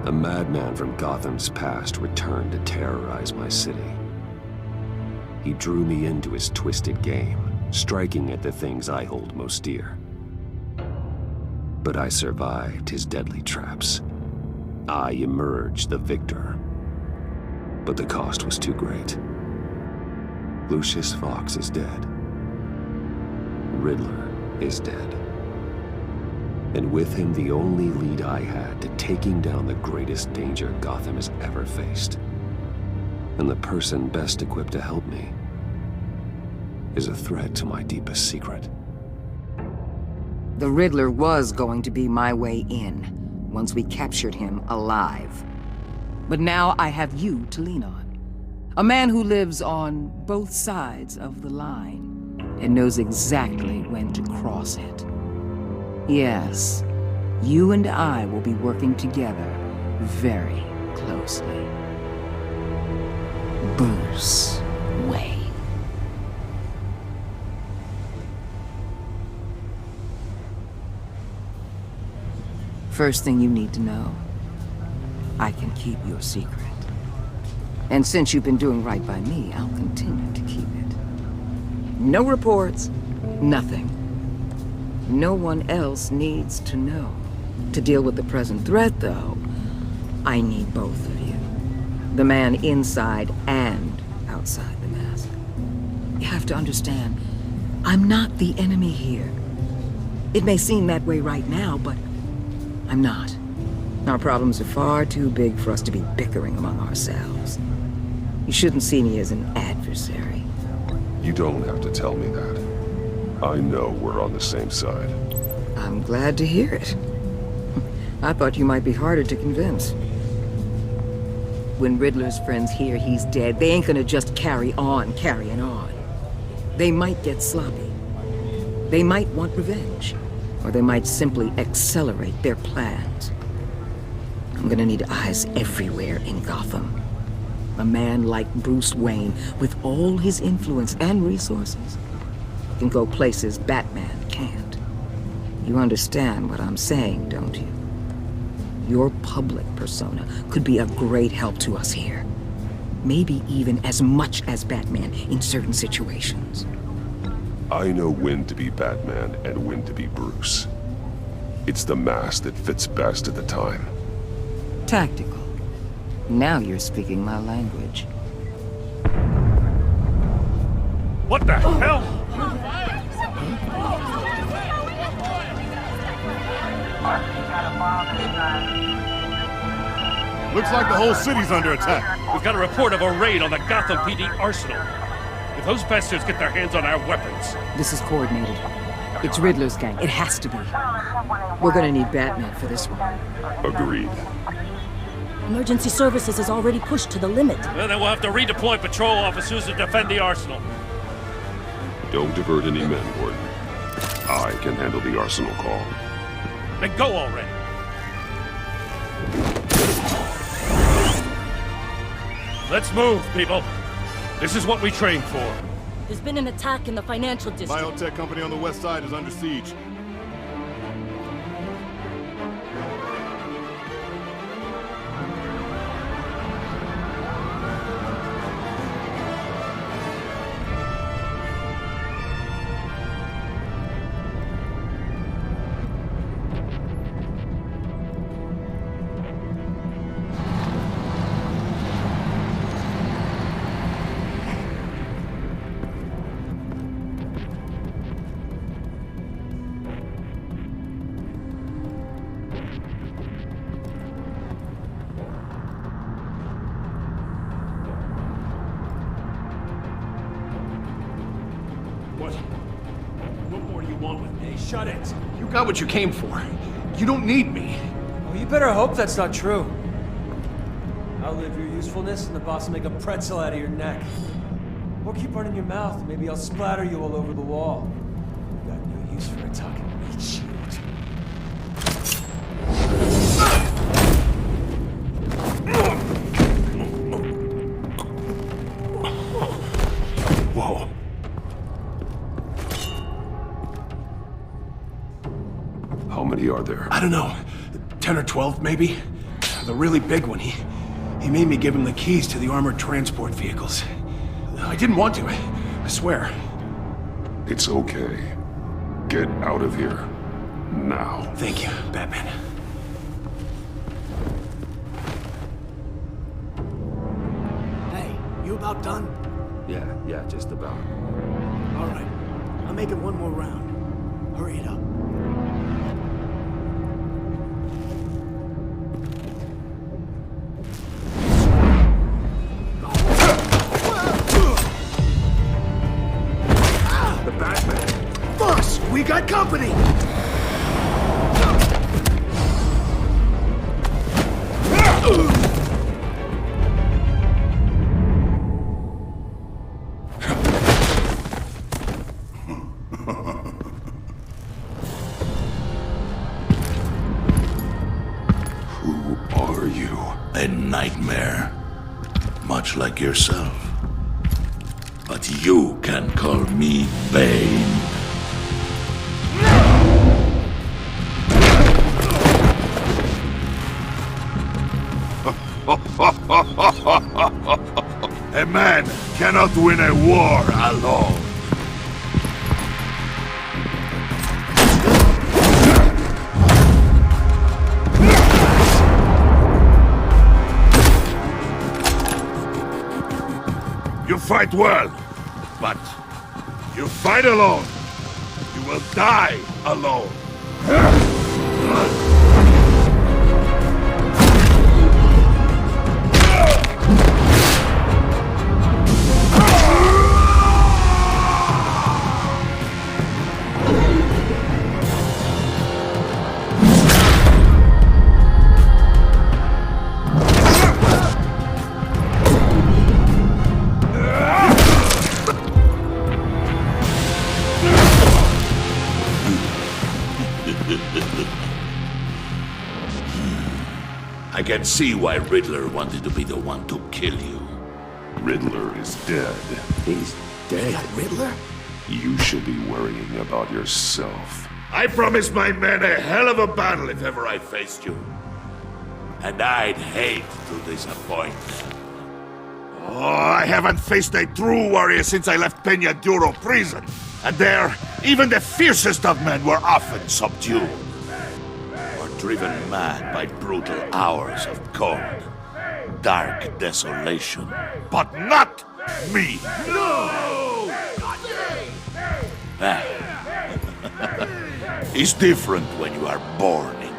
A madman from Gotham's past returned to terrorize my city. He drew me into his twisted game, striking at the things I hold most dear. But I survived his deadly traps. I emerged the victor. But the cost was too great. Lucius Fox is dead. Riddler is dead. And with him, the only lead I had to taking down the greatest danger Gotham has ever faced. And the person best equipped to help me is a threat to my deepest secret. The Riddler was going to be my way in, once we captured him alive. But now I have you to lean on. A man who lives on both sides of the line and knows exactly when to cross it. Yes, you and I will be working together very closely. Bruce Wayne. First thing you need to know, I can keep your secret. And since you've been doing right by me, I'll continue to keep it. No reports, nothing. No one else needs to know. To deal with the present threat, though, I need both of you. The man inside and outside the mask. You have to understand, I'm not the enemy here. It may seem that way right now, but I'm not. Our problems are far too big for us to be bickering among ourselves. You shouldn't see me as an adversary. You don't have to tell me that. I know we're on the same side. I'm glad to hear it. I thought you might be harder to convince. When Riddler's friends hear he's dead, they ain't gonna just carry on carrying on. They might get sloppy. They might want revenge. Or they might simply accelerate their plans. I'm gonna need eyes everywhere in Gotham. A man like Bruce Wayne, with all his influence and resources, can go places Batman can't. You understand what I'm saying, don't you? Your public persona could be a great help to us here. Maybe even as much as Batman in certain situations. I know when to be Batman and when to be Bruce. It's the mask that fits best at the time. Tactical. Now you're speaking my language. What the hell? Looks like the whole city's under attack. We've got a report of a raid on the Gotham PD arsenal. If those bastards get their hands on our weapons... This is coordinated. It's Riddler's gang. It has to be. We're gonna need Batman for this one. Agreed. Emergency services is already pushed to the limit. Well, then we'll have to redeploy patrol officers to defend the arsenal. Don't divert any men, Gordon. I can handle the arsenal call. Then go already. Let's move, people. This is what we trained for. There's been an attack in the financial district. Biotech company on the west side is under siege. What more do you want with me? Shut it! You got what you came for. You don't need me. Well, you better hope that's not true. I'll live your usefulness and the boss will make a pretzel out of your neck. Or keep running your mouth and maybe I'll splatter you all over the wall. Got no use for a talking meat shield. Whoa. How many are there? I don't know. 10 or 12, maybe? The really big one. He made me give him the keys to the armored transport vehicles. I didn't want to, I swear. It's okay. Get out of here. Now. Thank you, Batman. Hey, you about done? Yeah, just about. All right. I'll make it one more round. Hurry it up. The Batman! Boss, we got company! Who are you? A nightmare, much like yourself. But you can call me Bane. A man cannot win a war alone. You fight well, but you fight alone. You will die alone. I can see why Riddler wanted to be the one to kill you. Riddler is dead. He's dead. Riddler? You should be worrying about yourself. I promised my men a hell of a battle if ever I faced you. And I'd hate to disappoint them. Oh, I haven't faced a true warrior since I left Peña Duro prison. And there, even the fiercest of men were often subdued. Or driven mad by brutal hours of cold, dark desolation. But not me! No! Ah. It's different when you are born into it.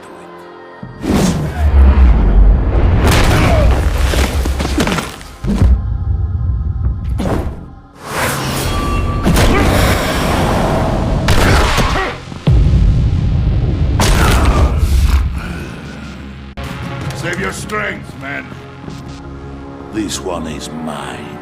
Save your strength, man. This one is mine.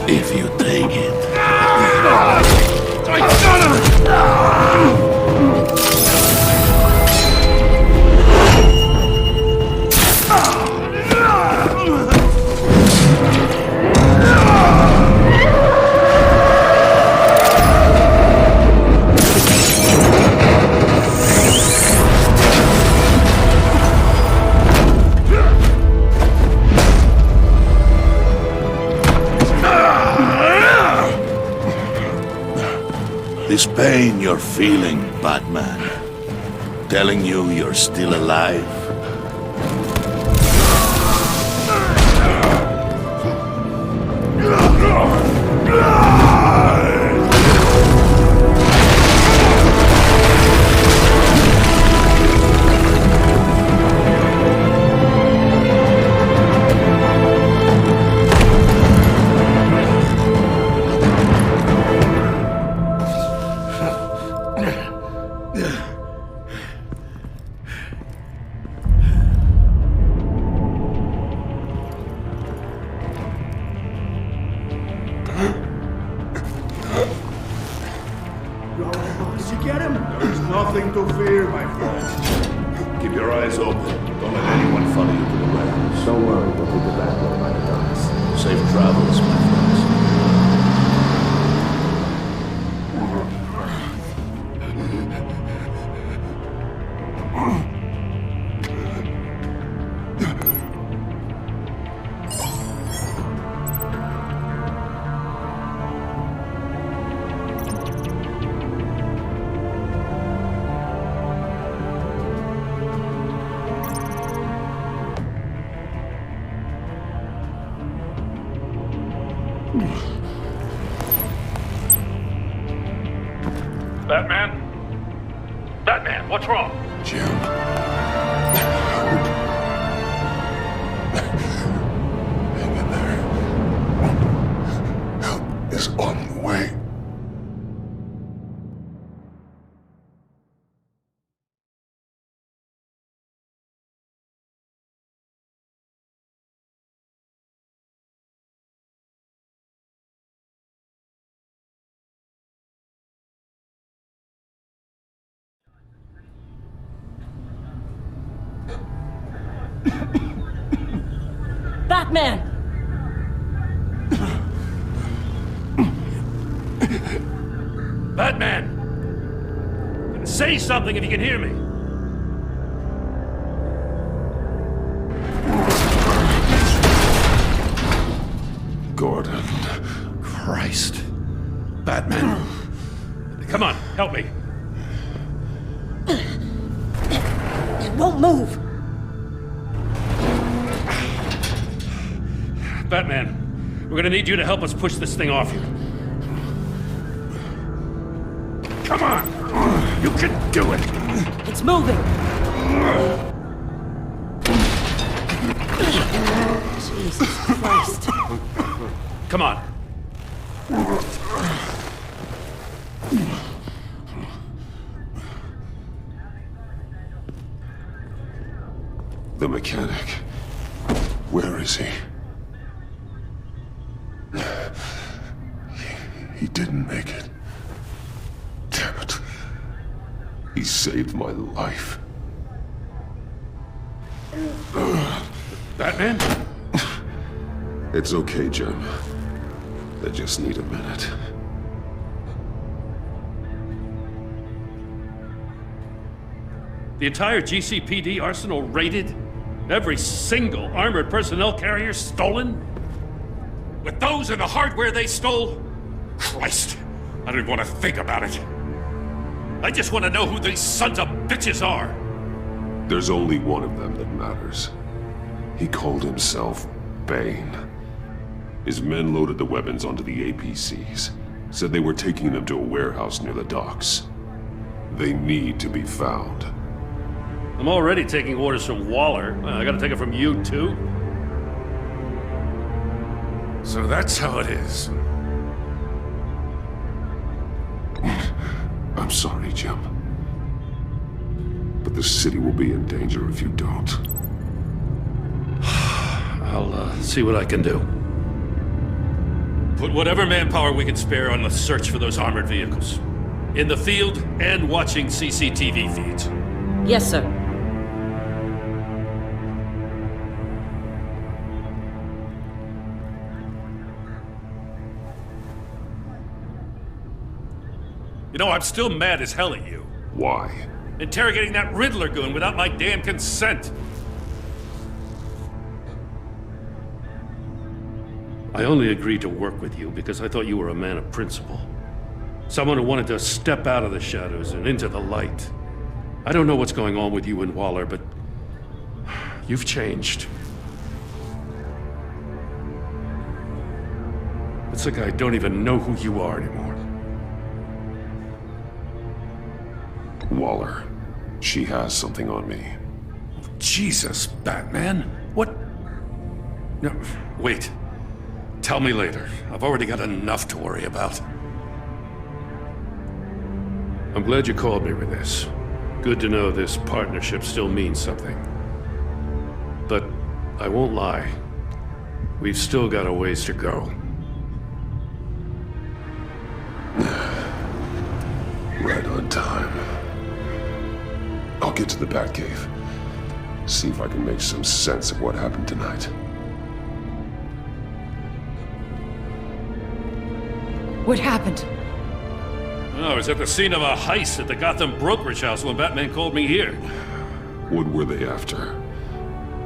If you take it. This pain you're feeling, Batman, telling you you're still alive? What's wrong? Jim. Hang in there. Help is on the way. Batman! Batman! Say something if you can hear me. Gordon. Christ. Batman. Come on, help me. It won't move! Batman, we're gonna need you to help us push this thing off you. Come on! You can do it! It's moving! Jesus Christ. Come on. The mechanic. Where is he? He didn't make it. Damn it. He saved my life. Batman? It's okay, Jim. I just need a minute. The entire GCPD arsenal raided? Every single armored personnel carrier stolen? With those and the hardware they stole? Christ, I don't even want to think about it. I just want to know who these sons of bitches are. There's only one of them that matters. He called himself Bane. His men loaded the weapons onto the APCs, said they were taking them to a warehouse near the docks. They need to be found. I'm already taking orders from Waller. I gotta take it from you, too? So that's how it is. I'm sorry, Jim. But the city will be in danger if you don't. I'll see what I can do. Put whatever manpower we can spare on the search for those armored vehicles. In the field and watching CCTV feeds. Yes, sir. You know, I'm still mad as hell at you. Why? Interrogating that Riddler goon without my damn consent. I only agreed to work with you because I thought you were a man of principle. Someone who wanted to step out of the shadows and into the light. I don't know what's going on with you and Waller, but you've changed. It's like I don't even know who you are anymore. Waller. She has something on me. Jesus, Batman. What? No, wait. Tell me later. I've already got enough to worry about. I'm glad you called me with this. Good to know this partnership still means something. But I won't lie. We've still got a ways to go. Right on time. I'll get to the Batcave. See if I can make some sense of what happened tonight. What happened? Oh, I was at the scene of a heist at the Gotham brokerage house when Batman called me here. What were they after?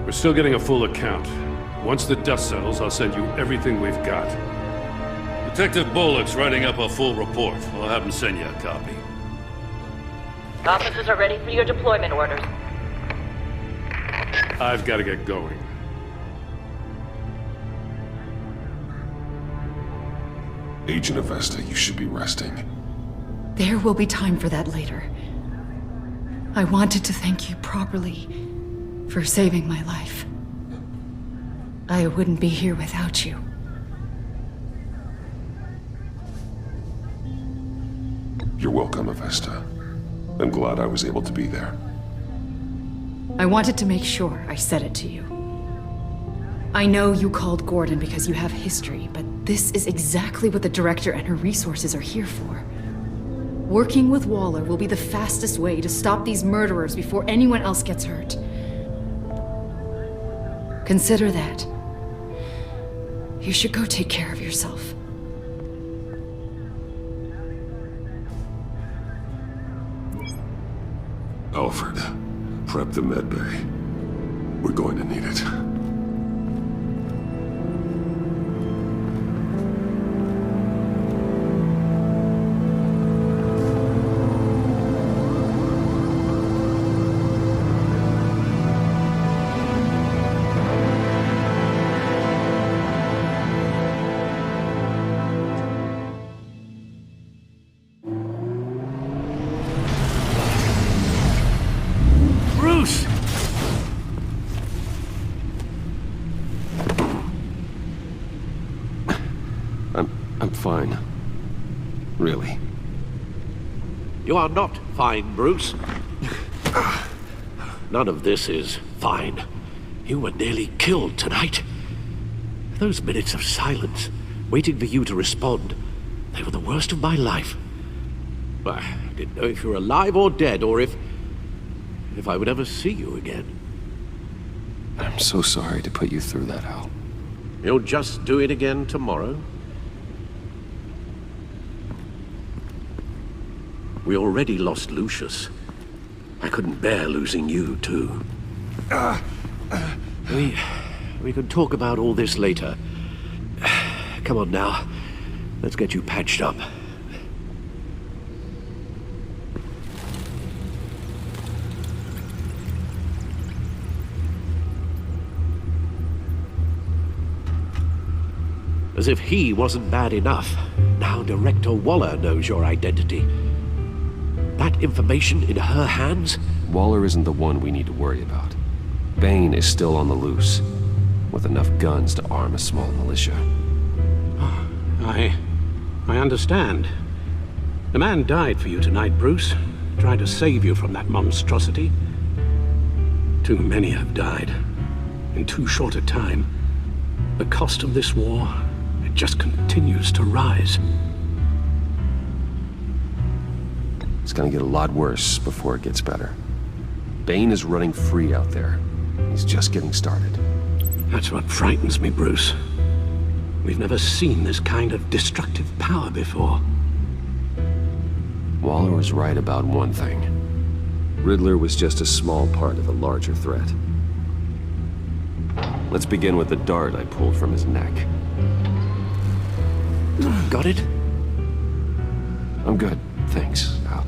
We're still getting a full account. Once the dust settles, I'll send you everything we've got. Detective Bullock's writing up a full report. I'll have him send you a copy. Officers are ready for your deployment orders. I've got to get going. Agent Avesta, you should be resting. There will be time for that later. I wanted to thank you properly for saving my life. I wouldn't be here without you. You're welcome, Avesta. I'm glad I was able to be there. I wanted to make sure I said it to you. I know you called Gordon because you have history, but this is exactly what the director and her resources are here for. Working with Waller will be the fastest way to stop these murderers before anyone else gets hurt. Consider that. You should go take care of yourself. Alfred, prep the med bay. We're going to need it. Bruce! I'm fine. Really. You are not fine, Bruce. None of this is fine. You were nearly killed tonight. Those minutes of silence, waiting for you to respond, they were the worst of my life. I didn't know if you were alive or dead, or if I would ever see you again. I'm so sorry to put you through that, Al. You'll just do it again tomorrow? We already lost Lucius. I couldn't bear losing you, too. We could talk about all this later. Come on now. Let's get you patched up. As if he wasn't bad enough, now Director Waller knows your identity. That information in her hands? Waller isn't the one we need to worry about. Bane is still on the loose, with enough guns to arm a small militia. I understand. The man died for you tonight, Bruce. Tried to save you from that monstrosity. Too many have died. In too short a time. The cost of this war, it just continues to rise. It's gonna get a lot worse before it gets better. Bane is running free out there. He's just getting started. That's what frightens me, Bruce. We've never seen this kind of destructive power before. Waller was right about one thing. Riddler was just a small part of a larger threat. Let's begin with the dart I pulled from his neck. Got it? I'm good, thanks, Al.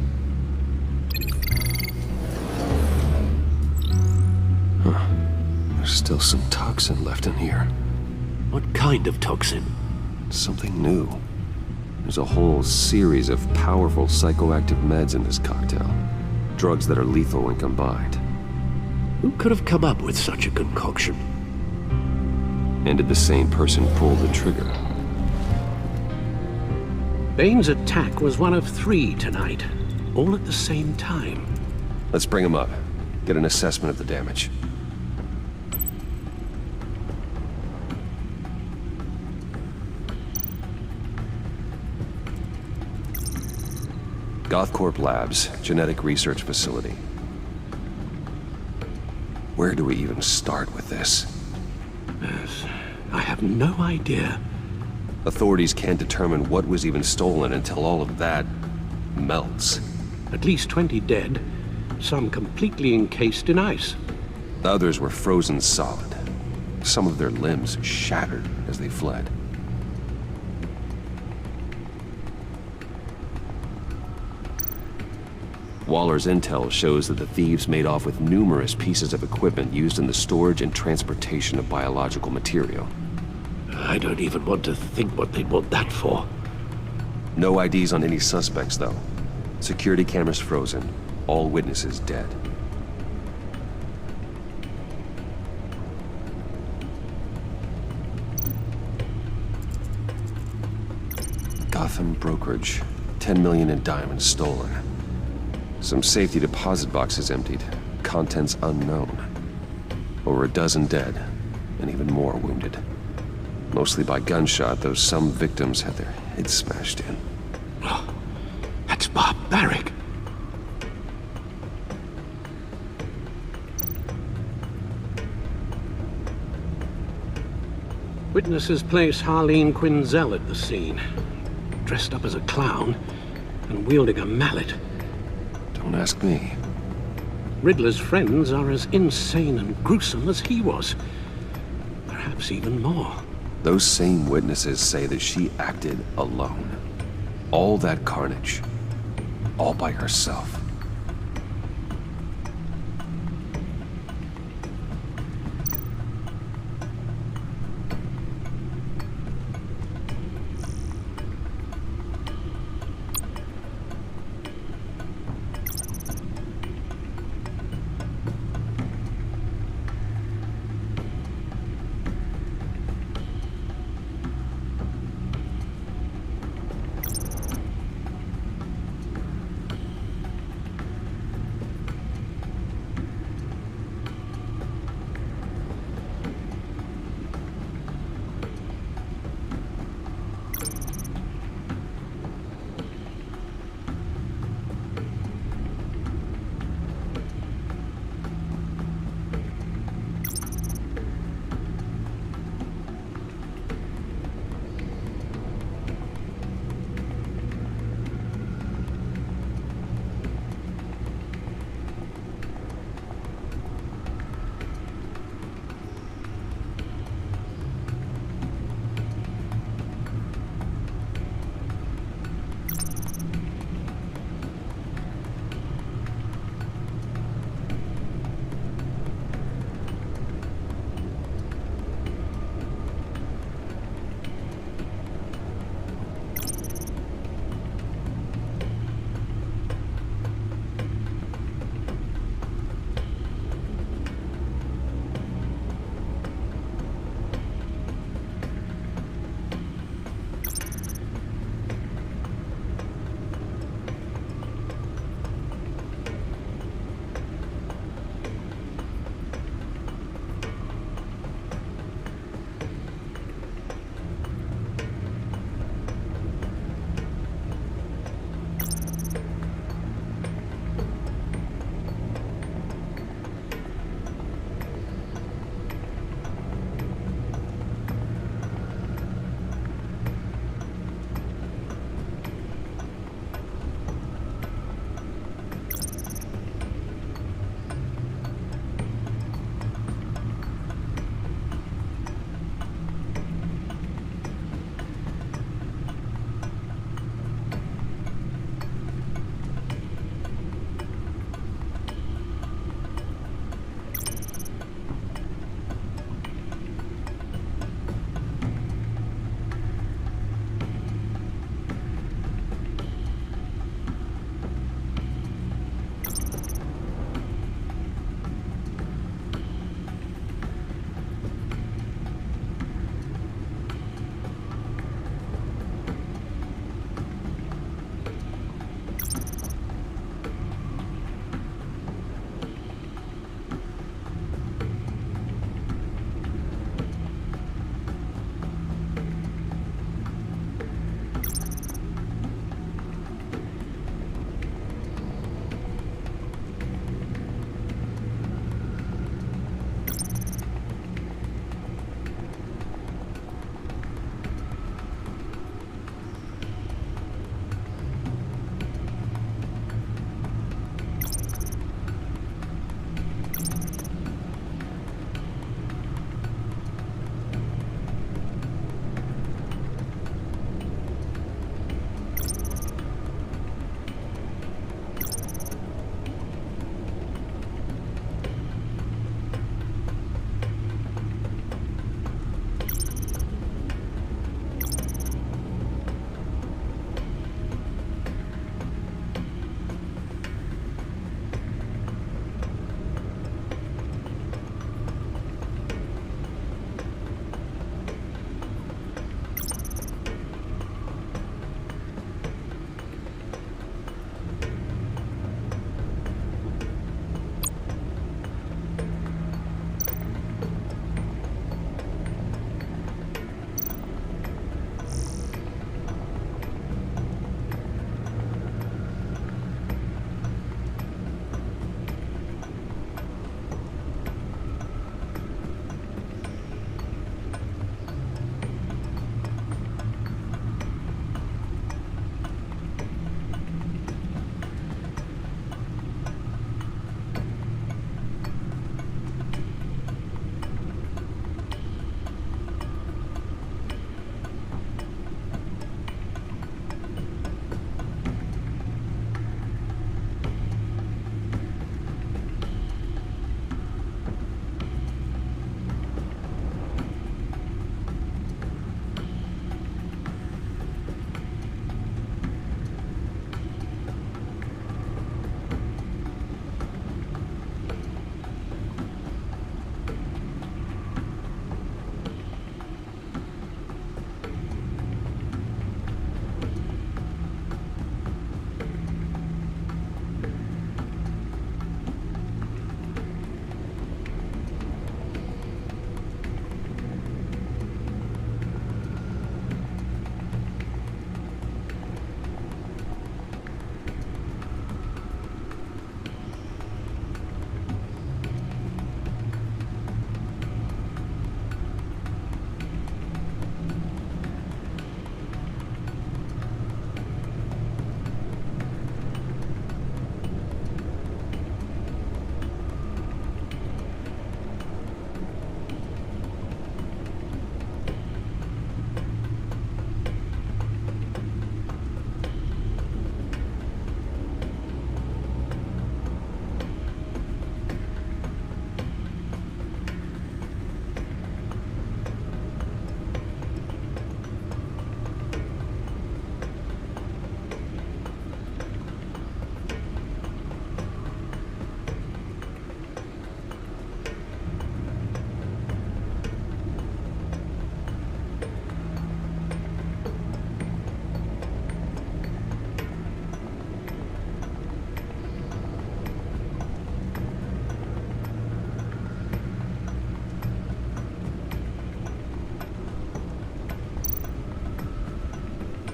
Huh. There's still some toxin left in here. What kind of toxin? Something new. There's a whole series of powerful psychoactive meds in this cocktail. Drugs that are lethal when combined. Who could have come up with such a concoction? And did the same person pull the trigger? Bane's attack was one of 3 tonight, all at the same time. Let's bring him up. Get an assessment of the damage. Gothcorp Labs, genetic research facility. Where do we even start with this? Yes, I have no idea. Authorities can't determine what was even stolen until all of that melts. At least 20 dead, some completely encased in ice. The others were frozen solid. Some of their limbs shattered as they fled. Waller's intel shows that the thieves made off with numerous pieces of equipment used in the storage and transportation of biological material. I don't even want to think what they'd want that for. No IDs on any suspects, though. Security cameras frozen. All witnesses dead. Gotham brokerage. 10 million in diamonds stolen. Some safety deposit boxes emptied. Contents unknown. Over a dozen dead, and even more wounded. Mostly by gunshot, though some victims had their heads smashed in. Oh, that's barbaric. Witnesses place Harleen Quinzel at the scene, dressed up as a clown and wielding a mallet. Don't ask me. Riddler's friends are as insane and gruesome as he was. Perhaps even more. Those same witnesses say that she acted alone. All that carnage. All by herself.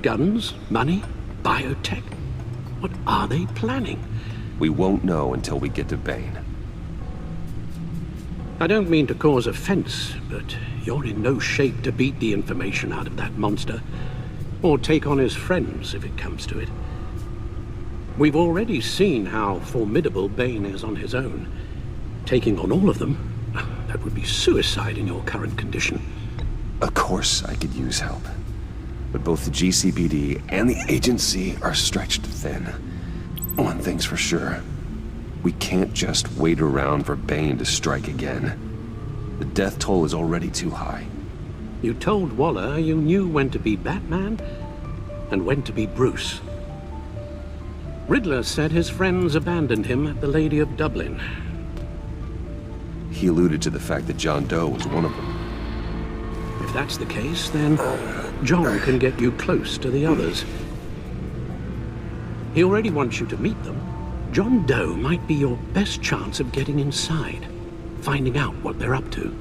Guns? Money? Biotech? What are they planning? We won't know until we get to Bane. I don't mean to cause offense, but you're in no shape to beat the information out of that monster, or take on his friends if it comes to it. We've already seen how formidable Bane is on his own. Taking on all of them, that would be suicide in your current condition. Of course I could use help. But both the GCPD and the agency are stretched thin. One thing's for sure. We can't just wait around for Bane to strike again. The death toll is already too high. You told Waller you knew when to be Batman and when to be Bruce. Riddler said his friends abandoned him at the Lady of Dublin. He alluded to the fact that John Doe was one of them. If that's the case, then John can get you close to the others. He already wants you to meet them. John Doe might be your best chance of getting inside, finding out what they're up to.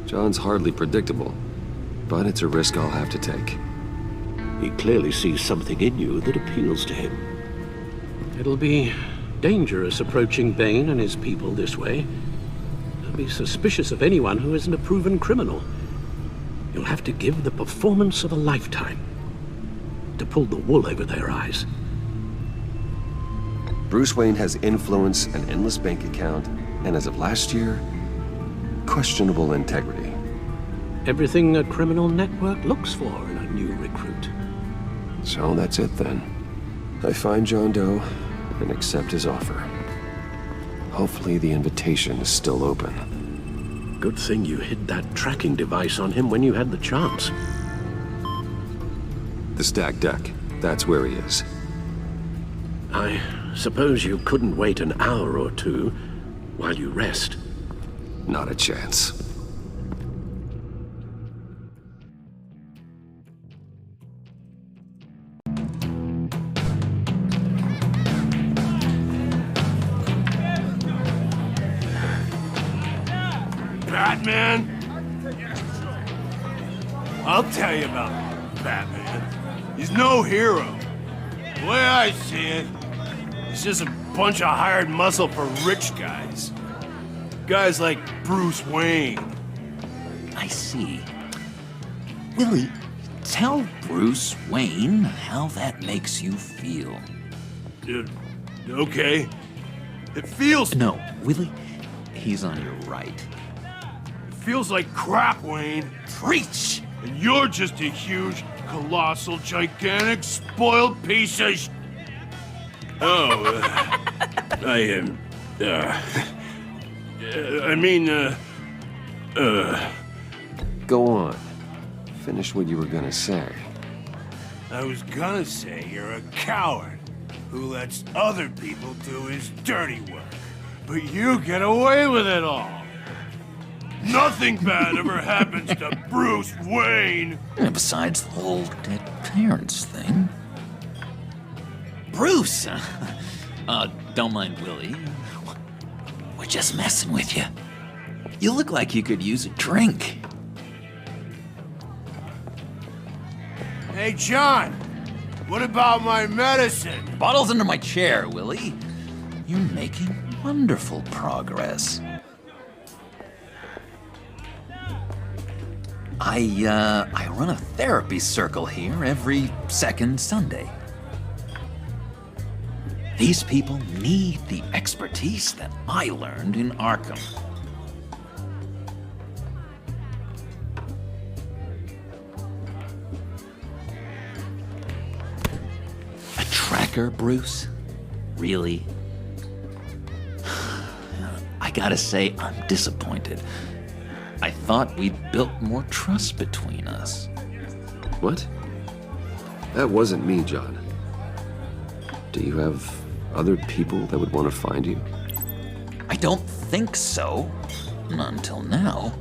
John's hardly predictable, but it's a risk I'll have to take. He clearly sees something in you that appeals to him. It'll be dangerous approaching Bane and his people this way. They'll be suspicious of anyone who isn't a proven criminal. You'll have to give the performance of a lifetime to pull the wool over their eyes. Bruce Wayne has influence, an endless bank account, and as of last year, questionable integrity. Everything a criminal network looks for in a new recruit. So that's it then. I find John Doe and accept his offer. Hopefully the invitation is still open. Good thing you hid that tracking device on him when you had the chance. The stacked deck, that's where he is. I suppose you couldn't wait an hour or two while you rest. Not a chance. Batman? I'll tell you about Batman. He's no hero. The way I see it, he's just a bunch of hired muscle for rich guys. Guys like Bruce Wayne. I see. Willie, tell Bruce Wayne how that makes you feel. Okay. It feels... No, Willie, he's on your right. Feels like crap, Wayne. Preach! And you're just a huge, colossal, gigantic, spoiled piece of sh... Oh, Go on. Finish what you were gonna say. I was gonna say you're a coward who lets other people do his dirty work. But you get away with it all. Nothing bad ever happens to Bruce Wayne. And besides the whole dead parents thing. Bruce! Don't mind Willie. We're just messing with you. You look like you could use a drink. Hey, John. What about my medicine? The bottle's under my chair, Willie. You're making wonderful progress. I run a therapy circle here every second Sunday. These people need the expertise that I learned in Arkham. A tracker, Bruce? Really? I gotta say, I'm disappointed. I thought we'd built more trust between us. What? That wasn't me, John. Do you have other people that would want to find you? I don't think so. Not until now.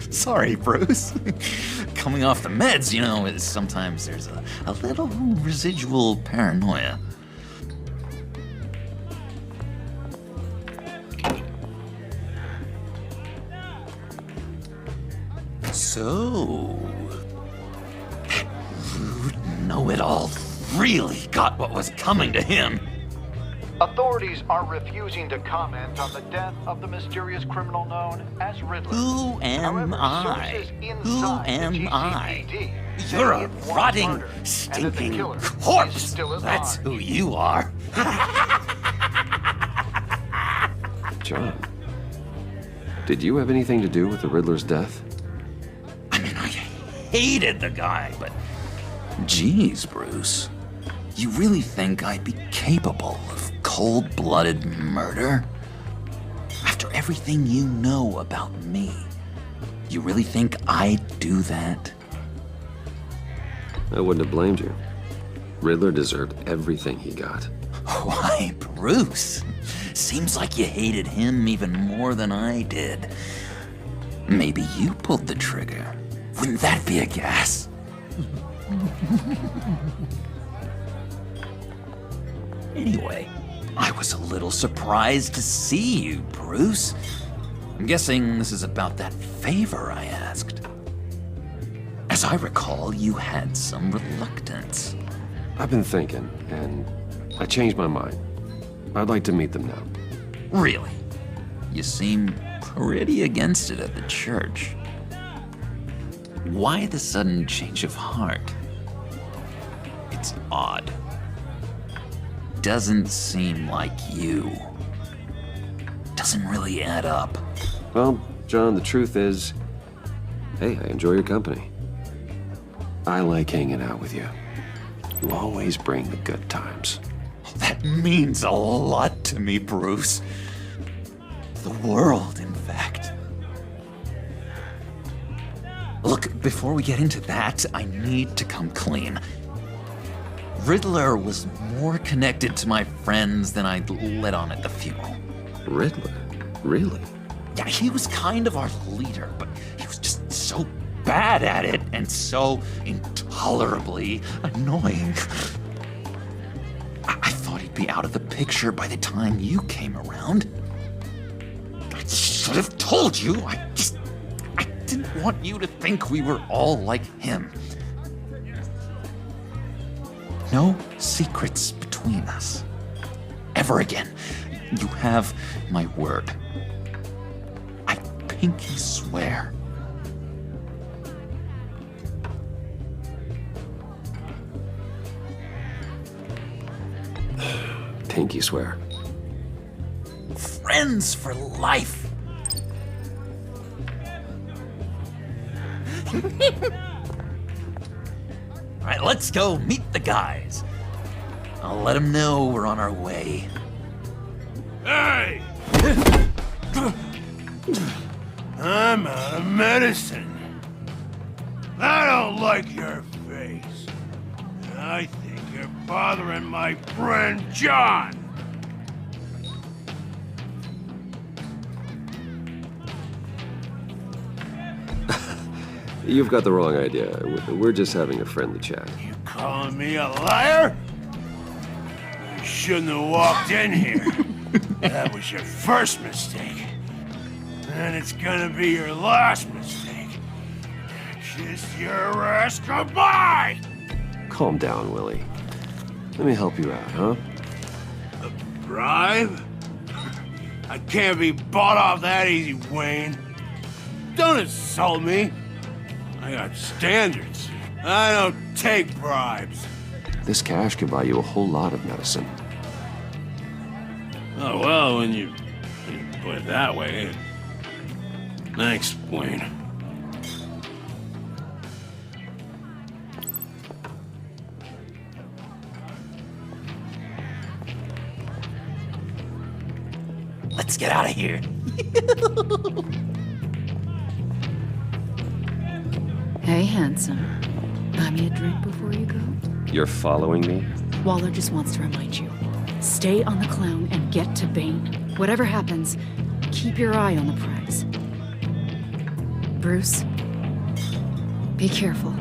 Sorry, Bruce. Coming off the meds, you know, sometimes there's a little residual paranoia. So, that rude know-it-all really got what was coming to him. Authorities are refusing to comment on the death of the mysterious criminal known as Riddler. Who am I? Sources Who inside the am GCPD I? You're a say it was rotting, murder, and that the stinking killer is corpse. still alive. That's who you are. John, did you have anything to do with the Riddler's death? I mean, I hated the guy, but geez, Bruce. You really think I'd be capable of cold-blooded murder? After everything you know about me, you really think I'd do that? I wouldn't have blamed you. Riddler deserved everything he got. Why, Bruce? Seems like you hated him even more than I did. Maybe you pulled the trigger. Wouldn't that be a gas? Anyway, I was a little surprised to see you, Bruce. I'm guessing this is about that favor I asked. As I recall, you had some reluctance. I've been thinking, and I changed my mind. I'd like to meet them now. Really? You seem pretty against it at the church. Why the sudden change of heart? It's odd. Doesn't seem like you. Doesn't really add up. Well, John, the truth is, hey, I enjoy your company. I like hanging out with you. You always bring the good times. That means a lot to me, Bruce. The world, in fact. Look, before we get into that, I need to come clean. Riddler was more connected to my friends than I'd let on at the funeral. Riddler? Really? Yeah, he was kind of our leader, but he was just so bad at it and so intolerably annoying. I thought he'd be out of the picture by the time you came around. I should have told you. I didn't want you to think we were all like him. No secrets between us. Ever again. You have my word. I pinky swear. Pinky swear. Friends for life. All right, let's go meet the guys. I'll let them know we're on our way. Hey! I'm out of medicine. I don't like your face. And I think you're bothering my friend John. You've got the wrong idea. We're just having a friendly chat. You calling me a liar? You shouldn't have walked in here. That was your first mistake. And it's gonna be your last mistake. Kiss your ass goodbye! Calm down, Willie. Let me help you out, huh? A bribe? I can't be bought off that easy, Wayne. Don't insult me. I got standards. I don't take bribes. This cash could buy you a whole lot of medicine. Oh, well, when you put it that way. Thanks, Wayne. Let's get out of here. Hey, handsome. Buy me a drink before you go? You're following me? Waller just wants to remind you. Stay on the clown and get to Bane. Whatever happens, keep your eye on the prize. Bruce, be careful.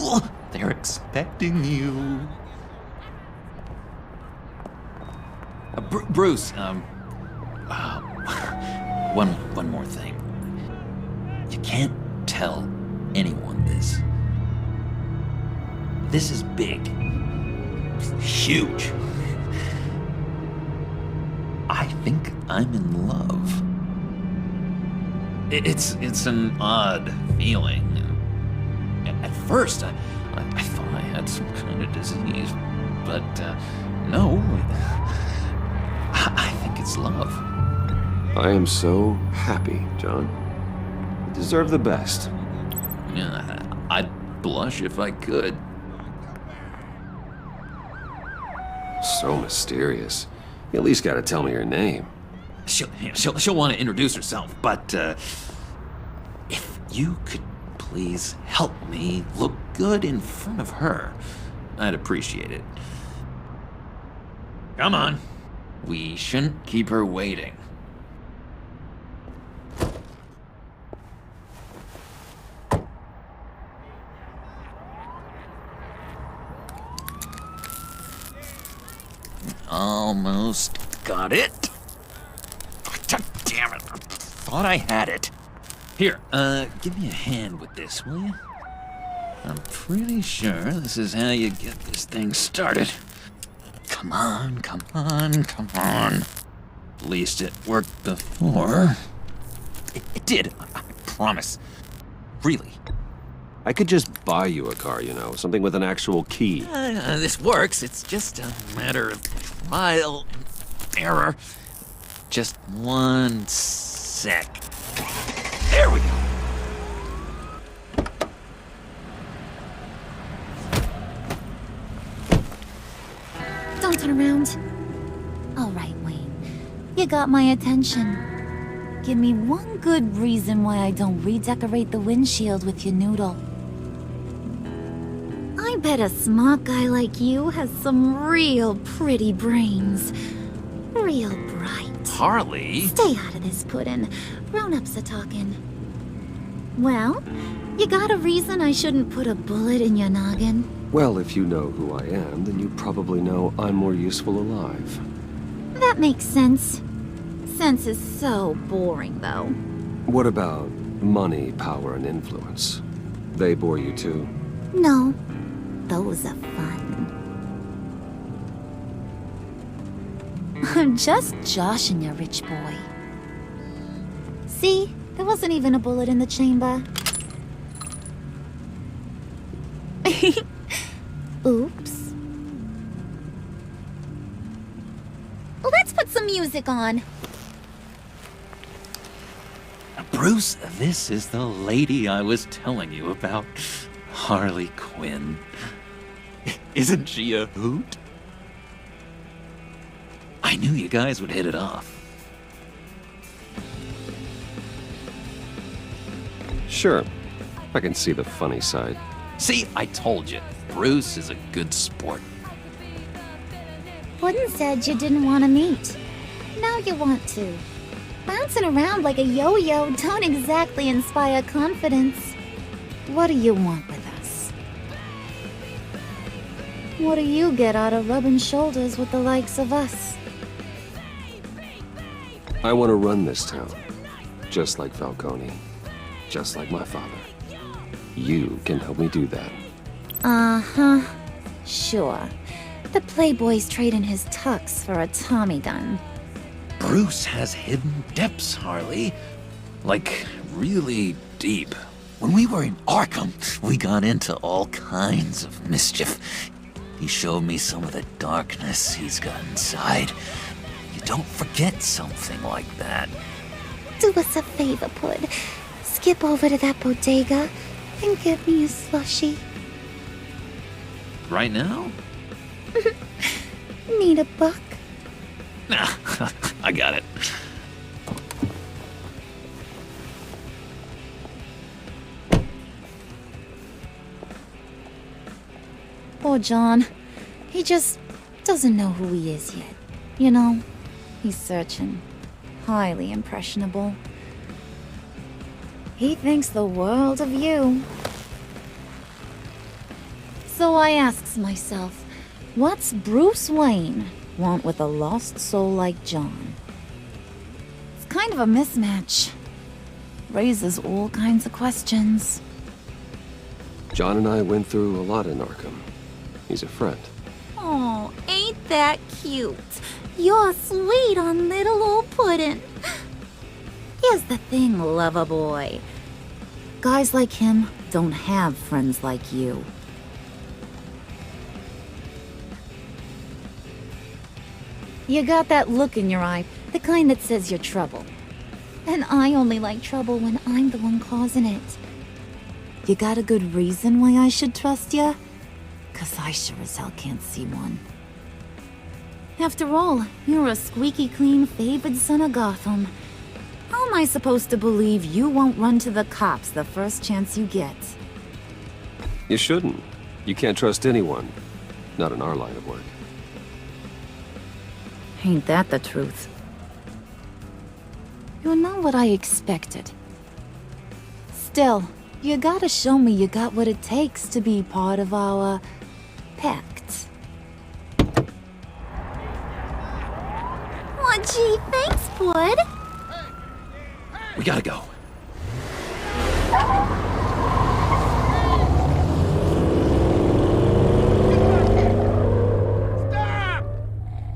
fool! They're expecting you. Bruce, one more thing. You can't tell anyone this. This is big. Huge. I think I'm in love. It's an odd feeling. At first, I thought I had some kind of disease, but no. I think it's love. I am so happy, John. You deserve the best. Yeah, I'd blush if I could. So mysterious. You at least gotta tell me her name. She'll want to introduce herself, but if you could please help me look good in front of her, I'd appreciate it. Come on. We shouldn't keep her waiting. Almost got it. God damn it. I thought I had it. Here, give me a hand with this, will you? I'm pretty sure this is how you get this thing started. Come on, come on, come on. At least it worked before. It did, I promise. Really. I could just buy you a car, you know, something with an actual key. This works. It's just a matter of trial and error. Just one sec. There we go. Don't turn around. All right, Wayne. You got my attention. Give me one good reason why I don't redecorate the windshield with your noodle. I bet a smart guy like you has some real pretty brains. Real bright. Harley? Stay out of this, Puddin'. Grown-ups are talking. Well, you got a reason I shouldn't put a bullet in your noggin? Well, if you know who I am, then you probably know I'm more useful alive. That makes sense. Sense is so boring, though. What about money, power, and influence? They bore you too? No. Those are fun. I'm just joshing you, rich boy. See? There wasn't even a bullet in the chamber. Oops. Let's put some music on. Bruce, this is the lady I was telling you about. Harley Quinn. Isn't she a hoot? I knew you guys would hit it off. Sure. I can see the funny side. See, I told you. Bruce is a good sport. Puddin' said you didn't want to meet. Now you want to. Bouncing around like a yo-yo don't exactly inspire confidence. What do you want with us? What do you get out of rubbing shoulders with the likes of us? I want to run this town. Just like Falcone. Just like my father. You can help me do that. Uh-huh. Sure. The Playboy's trading his tux for a Tommy gun. Bruce has hidden depths, Harley. Like, really deep. When we were in Arkham, we got into all kinds of mischief. He showed me some of the darkness he's got inside. You don't forget something like that. Do us a favor, Pud. Skip over to that bodega and get me a slushie. Right now? Need a buck? Nah, I got it. Poor John. He just doesn't know who he is yet. You know, he's searching. Highly impressionable. He thinks the world of you. So I asks myself, what's Bruce Wayne want with a lost soul like John? It's kind of a mismatch. Raises all kinds of questions. John and I went through a lot in Arkham. He's a friend. Oh, ain't that cute? You're sweet on little old puddin'. Here's the thing, lover boy. Guys like him don't have friends like you. You got that look in your eye, the kind that says you're trouble. And I only like trouble when I'm the one causing it. You got a good reason why I should trust you? 'Cause I sure as hell can't see one. After all, you're a squeaky clean favored son of Gotham. How am I supposed to believe you won't run to the cops the first chance you get? You shouldn't. You can't trust anyone. Not in our line of work. Ain't that the truth? You're not what I expected. Still, you gotta show me you got what it takes to be part of our pact. Aw, gee, thanks, bud. We gotta go.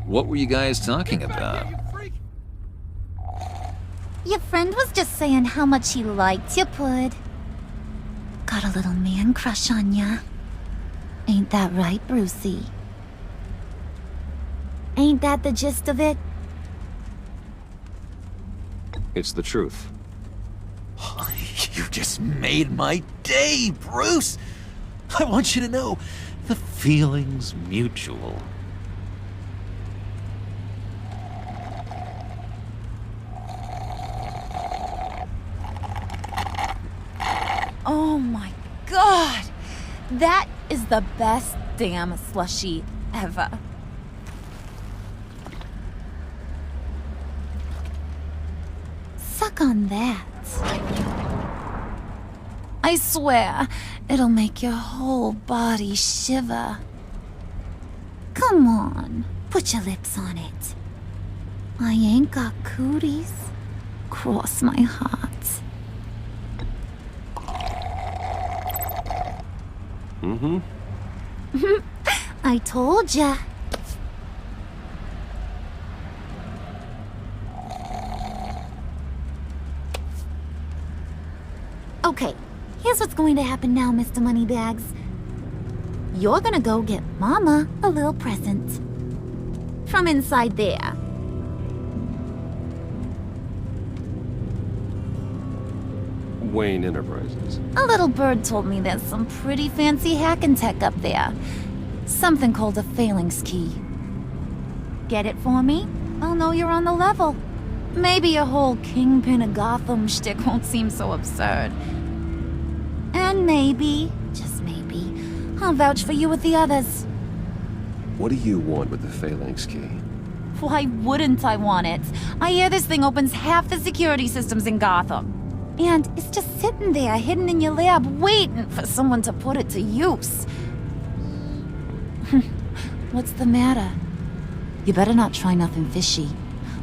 What were you guys talking about? Your friend was just saying how much he liked you, Pud. Got a little man crush on ya. Ain't that right, Brucey? Ain't that the gist of it? It's the truth. You just made my day, Bruce! I want you to know, the feeling's mutual. Oh my god! That is the best damn slushie ever. Suck on that. I swear, it'll make your whole body shiver. Come on, put your lips on it. I ain't got cooties. Cross my heart. Mm-hmm. I told ya. Okay, here's what's going to happen now, Mr. Moneybags. You're gonna go get Mama a little present. From inside there. Wayne Enterprises. A little bird told me there's some pretty fancy hacking tech up there. Something called a phalanx key. Get it for me? I'll know you're on the level. Maybe your whole Kingpin of Gotham shtick won't seem so absurd. And maybe, just maybe, I'll vouch for you with the others. What do you want with the phalanx key? Why wouldn't I want it? I hear this thing opens half the security systems in Gotham. And it's just sitting there, hidden in your lab, waiting for someone to put it to use. What's the matter? You better not try nothing fishy.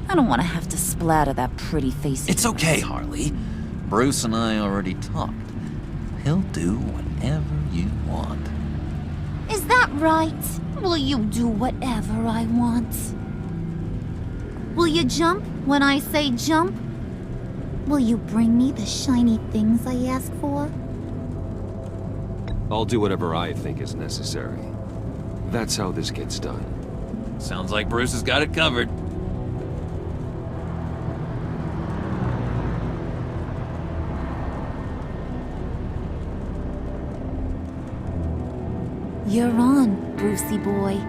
I don't want to have to splatter that pretty face. It's okay, Harley. Bruce and I already talked. He'll do whatever you want. Is that right? Will you do whatever I want? Will you jump when I say jump? Will you bring me the shiny things I ask for? I'll do whatever I think is necessary. That's how this gets done. Sounds like Bruce has got it covered. You're on, Brucey boy.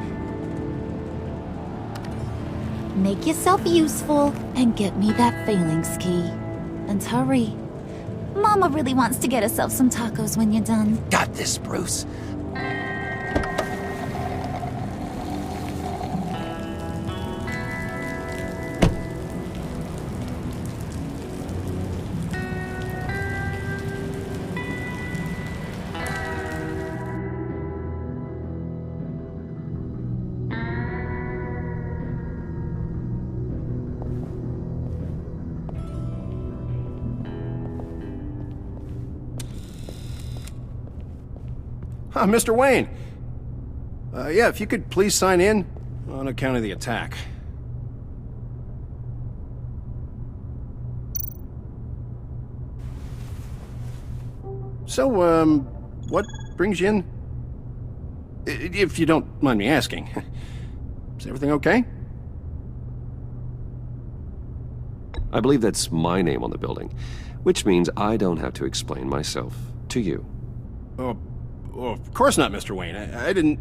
Make yourself useful and get me that phalanx key. And hurry. Mama really wants to get herself some tacos when you're done. Got this, Bruce. Mr. Wayne. Yeah, if you could please sign in on account of the attack. So, what brings you in? If you don't mind me asking. Is everything okay? I believe that's my name on the building, which means I don't have to explain myself to you. Oh, of course not, Mr. Wayne. I didn't...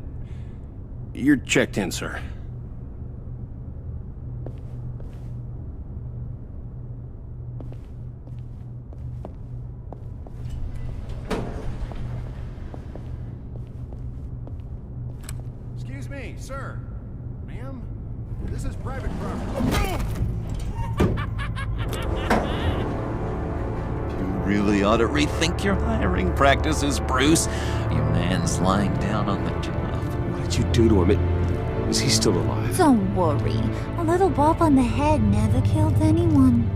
You're checked in, sir. Excuse me, sir. Ma'am? This is private property. You really ought to rethink your hiring practices, Bruce. Your man's lying down on the job. What did you do to him? Is he still alive? Don't worry. A little bump on the head never killed anyone.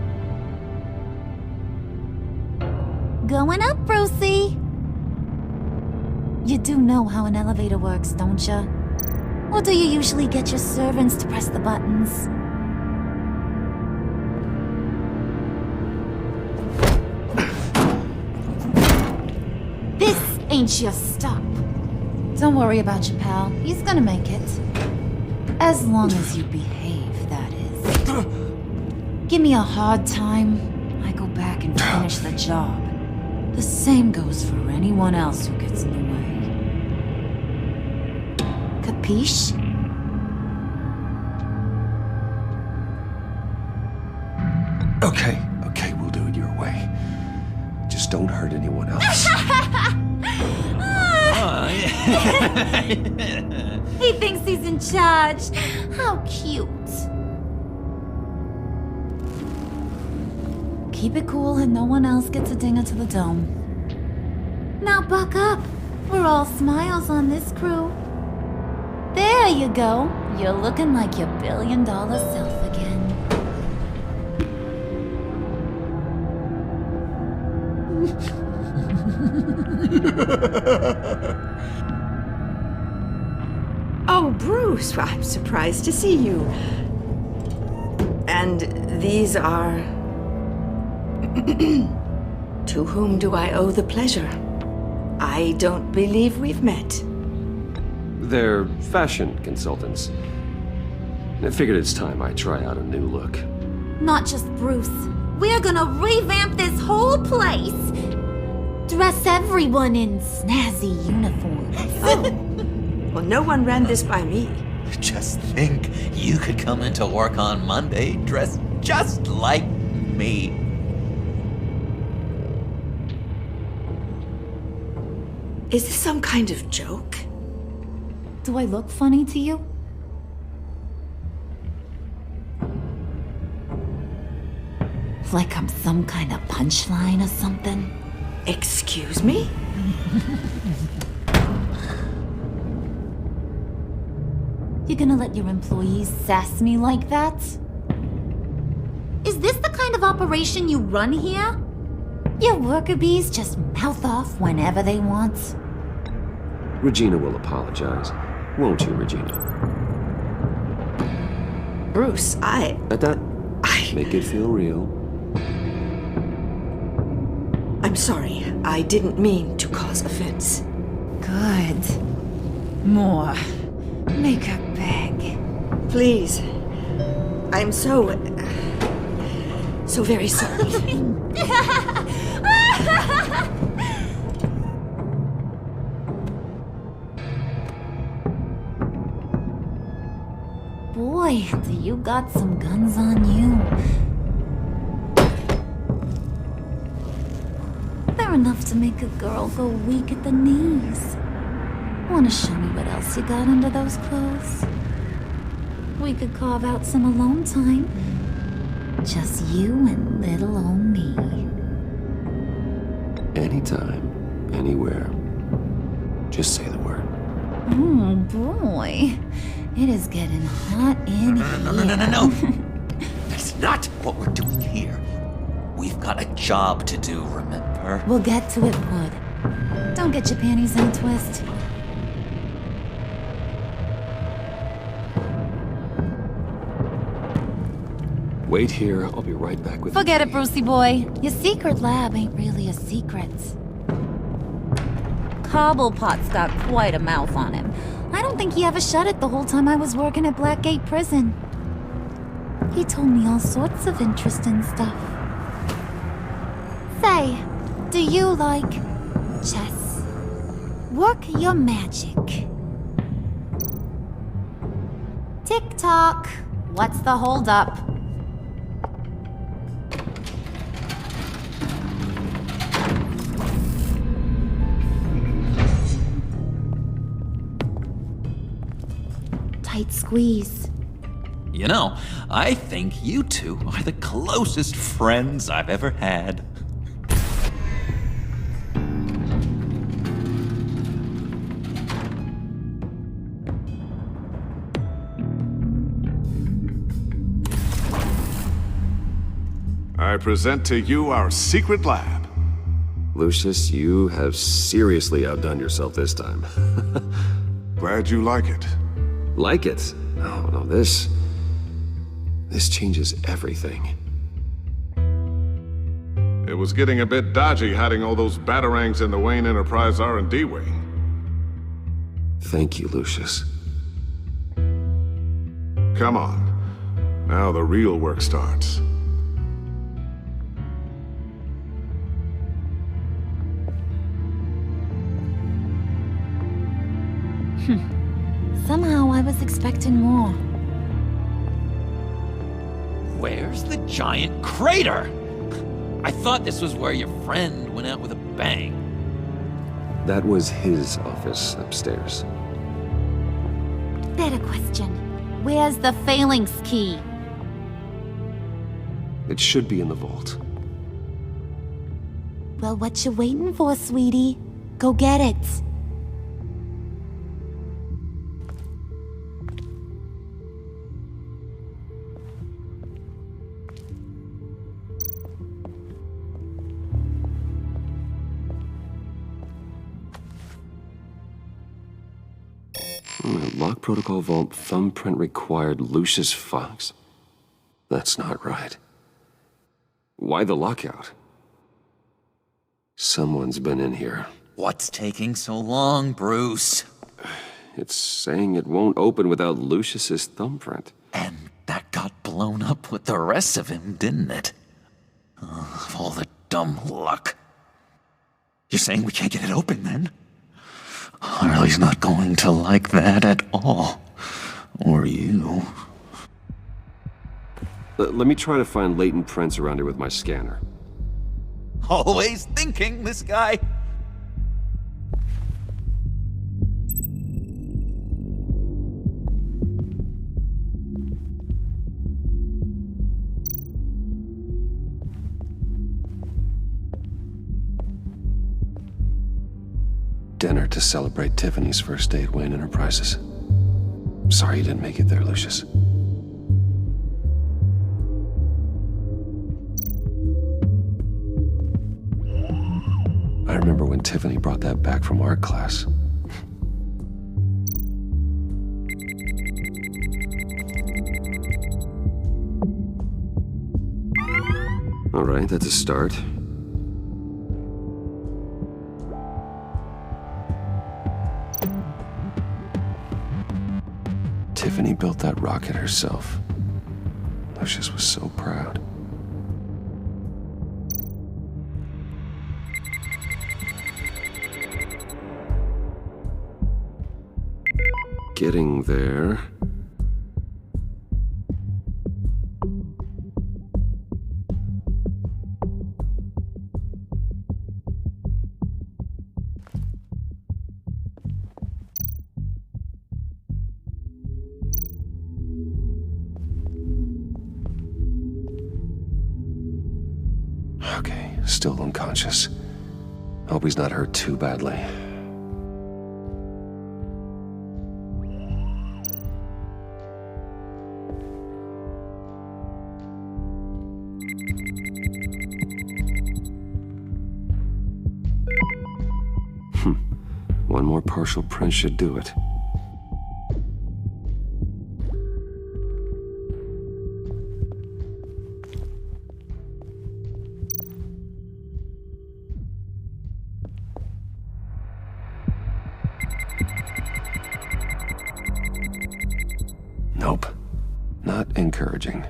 Going up, Brucey! You do know how an elevator works, don't you? Or do you usually get your servants to press the buttons? This ain't your stop. Don't worry about your pal. He's gonna make it. As long as you behave, that is. Give me a hard time, I go back and finish the job. The same goes for anyone else who gets in the way. Capiche? Okay, we'll do it your way. Just don't hurt anyone else. He thinks he's in charge. How cute. Keep it cool and no one else gets a dinger to the dome. Now buck up. We're all smiles on this crew. There you go. You're looking like your billion-dollar self again. Oh, Bruce, I'm surprised to see you. And these are... To whom do I owe the pleasure? I don't believe we've met. They're fashion consultants. I figured it's time I try out a new look. Not just Bruce. We're gonna revamp this whole place. Dress everyone in snazzy uniforms. Oh. Well, no one ran this by me. Just think, you could come into work on Monday dressed just like me. Is this some kind of joke? Do I look funny to you? Like I'm some kind of punchline or something? Excuse me? You're gonna let your employees sass me like that? Is this the kind of operation you run here? Your worker bees just mouth off whenever they want? Regina will apologize. Won't you, Regina? Bruce, Make it feel real. I'm sorry. I didn't mean to cause offense. Good. More. Make her beg. Please. I'm so very sorry. Boy, do you got some guns on you. They're enough to make a girl go weak at the knees. Wanna show me what else you got under those clothes? We could carve out some alone time. Just you and little old me. Anytime, anywhere. Just say the word. Oh boy. It is getting hot in here. No. That's not what we're doing here. We've got a job to do, remember? We'll get to it, Wood. Don't get your panties in a twist. Wait here, I'll be right back with Forget it, Brucey boy. Your secret lab ain't really a secret. Cobblepot's got quite a mouth on him. I don't think he ever shut it the whole time I was working at Blackgate Prison. He told me all sorts of interesting stuff. Say, do you like chess? Work your magic. Tick-tock. What's the holdup? Tight squeeze. You know, I think you two are the closest friends I've ever had. I present to you our secret lab. Lucius, you have seriously outdone yourself this time. Glad you like it. Like it? Oh, no, this changes everything. It was getting a bit dodgy hiding all those batarangs in the Wayne Enterprise R&D wing. Thank you, Lucius. Come on. Now the real work starts. Somehow I was expecting more. Where's the giant crater? I thought this was where your friend went out with a bang. That was his office upstairs. Better question. Where's the phalanx key? It should be in the vault. Well, what you waiting for, sweetie? Go get it. Lock protocol vault thumbprint required Lucius Fox. That's not right. Why the lockout? Someone's been in here. What's taking so long, Bruce? It's saying it won't open without Lucius's thumbprint. And that got blown up with the rest of him, didn't it? Oh, all the dumb luck. You're saying we can't get it open, then? Harley's not going to like that at all. Or you. Let me try to find latent prints around here with my scanner. Always thinking, this guy. Dinner to celebrate Tiffany's first day at Wayne Enterprises. Sorry you didn't make it there, Lucius. I remember when Tiffany brought that back from art class. All right, that's a start. Tiffany built that rocket herself. Lucius was so proud. Getting there. Okay, still unconscious. Hope he's not hurt too badly. One more partial print should do it. encouraging.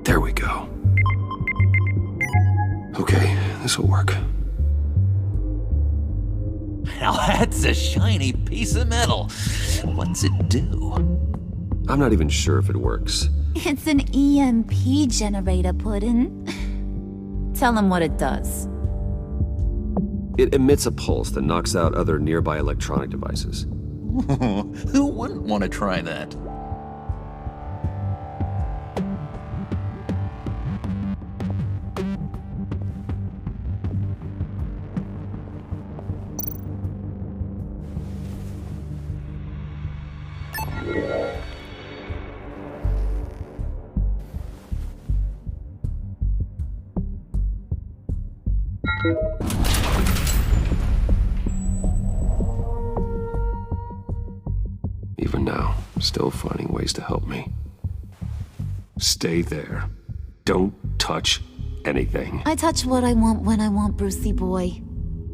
There we go. Okay, this'll work. Now that's a shiny piece of metal. What's it do? I'm not even sure if it works. It's an EMP generator, Puddin'. Tell him what it does. It emits a pulse that knocks out other nearby electronic devices. Who wouldn't want to try that? Even now, still finding ways to help me. Stay there. Don't touch anything. I touch what I want when I want, Brucey boy.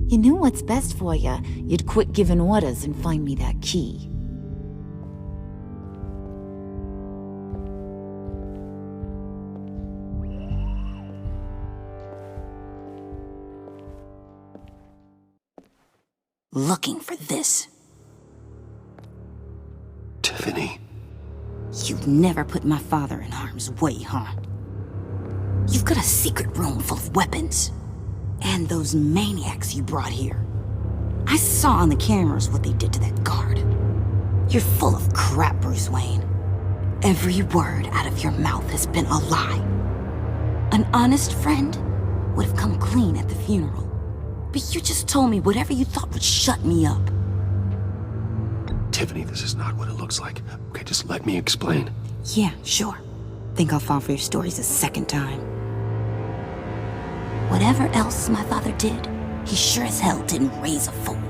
You knew what's best for you. You'd quit giving orders and find me that key. Looking for this. Tiffany. You've never put my father in harm's way, huh? You've got a secret room full of weapons. And those maniacs you brought here. I saw on the cameras what they did to that guard. You're full of crap, Bruce Wayne. Every word out of your mouth has been a lie. An honest friend would have come clean at the funeral. But you just told me whatever you thought would shut me up. Tiffany, this is not what it looks like. Okay, just let me explain. Yeah, sure. Think I'll fall for your stories a second time. Whatever else my father did, he sure as hell didn't raise a fool.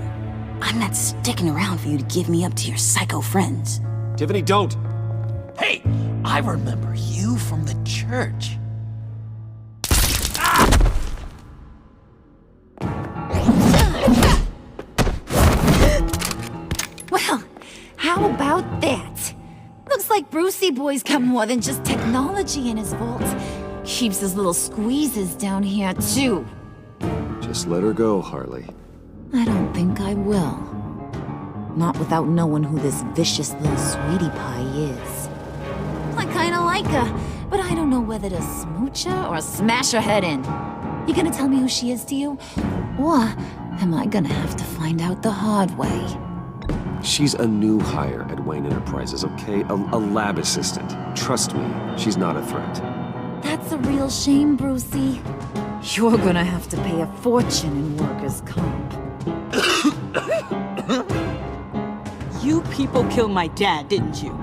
I'm not sticking around for you to give me up to your psycho friends. Tiffany, don't! Hey, I remember you from the church. Well, how about that? Looks like Brucey boy's got more than just technology in his vault. Keeps his little squeezes down here, too. Just let her go, Harley. I don't think I will. Not without knowing who this vicious little sweetie pie is. I kinda like her, but I don't know whether to smooch her or smash her head in. You gonna tell me who she is to you? Or am I gonna have to find out the hard way? She's a new hire at Wayne Enterprises, okay? A lab assistant. Trust me, she's not a threat. That's a real shame, Brucey. You're gonna have to pay a fortune in workers' comp. You people killed my dad, didn't you?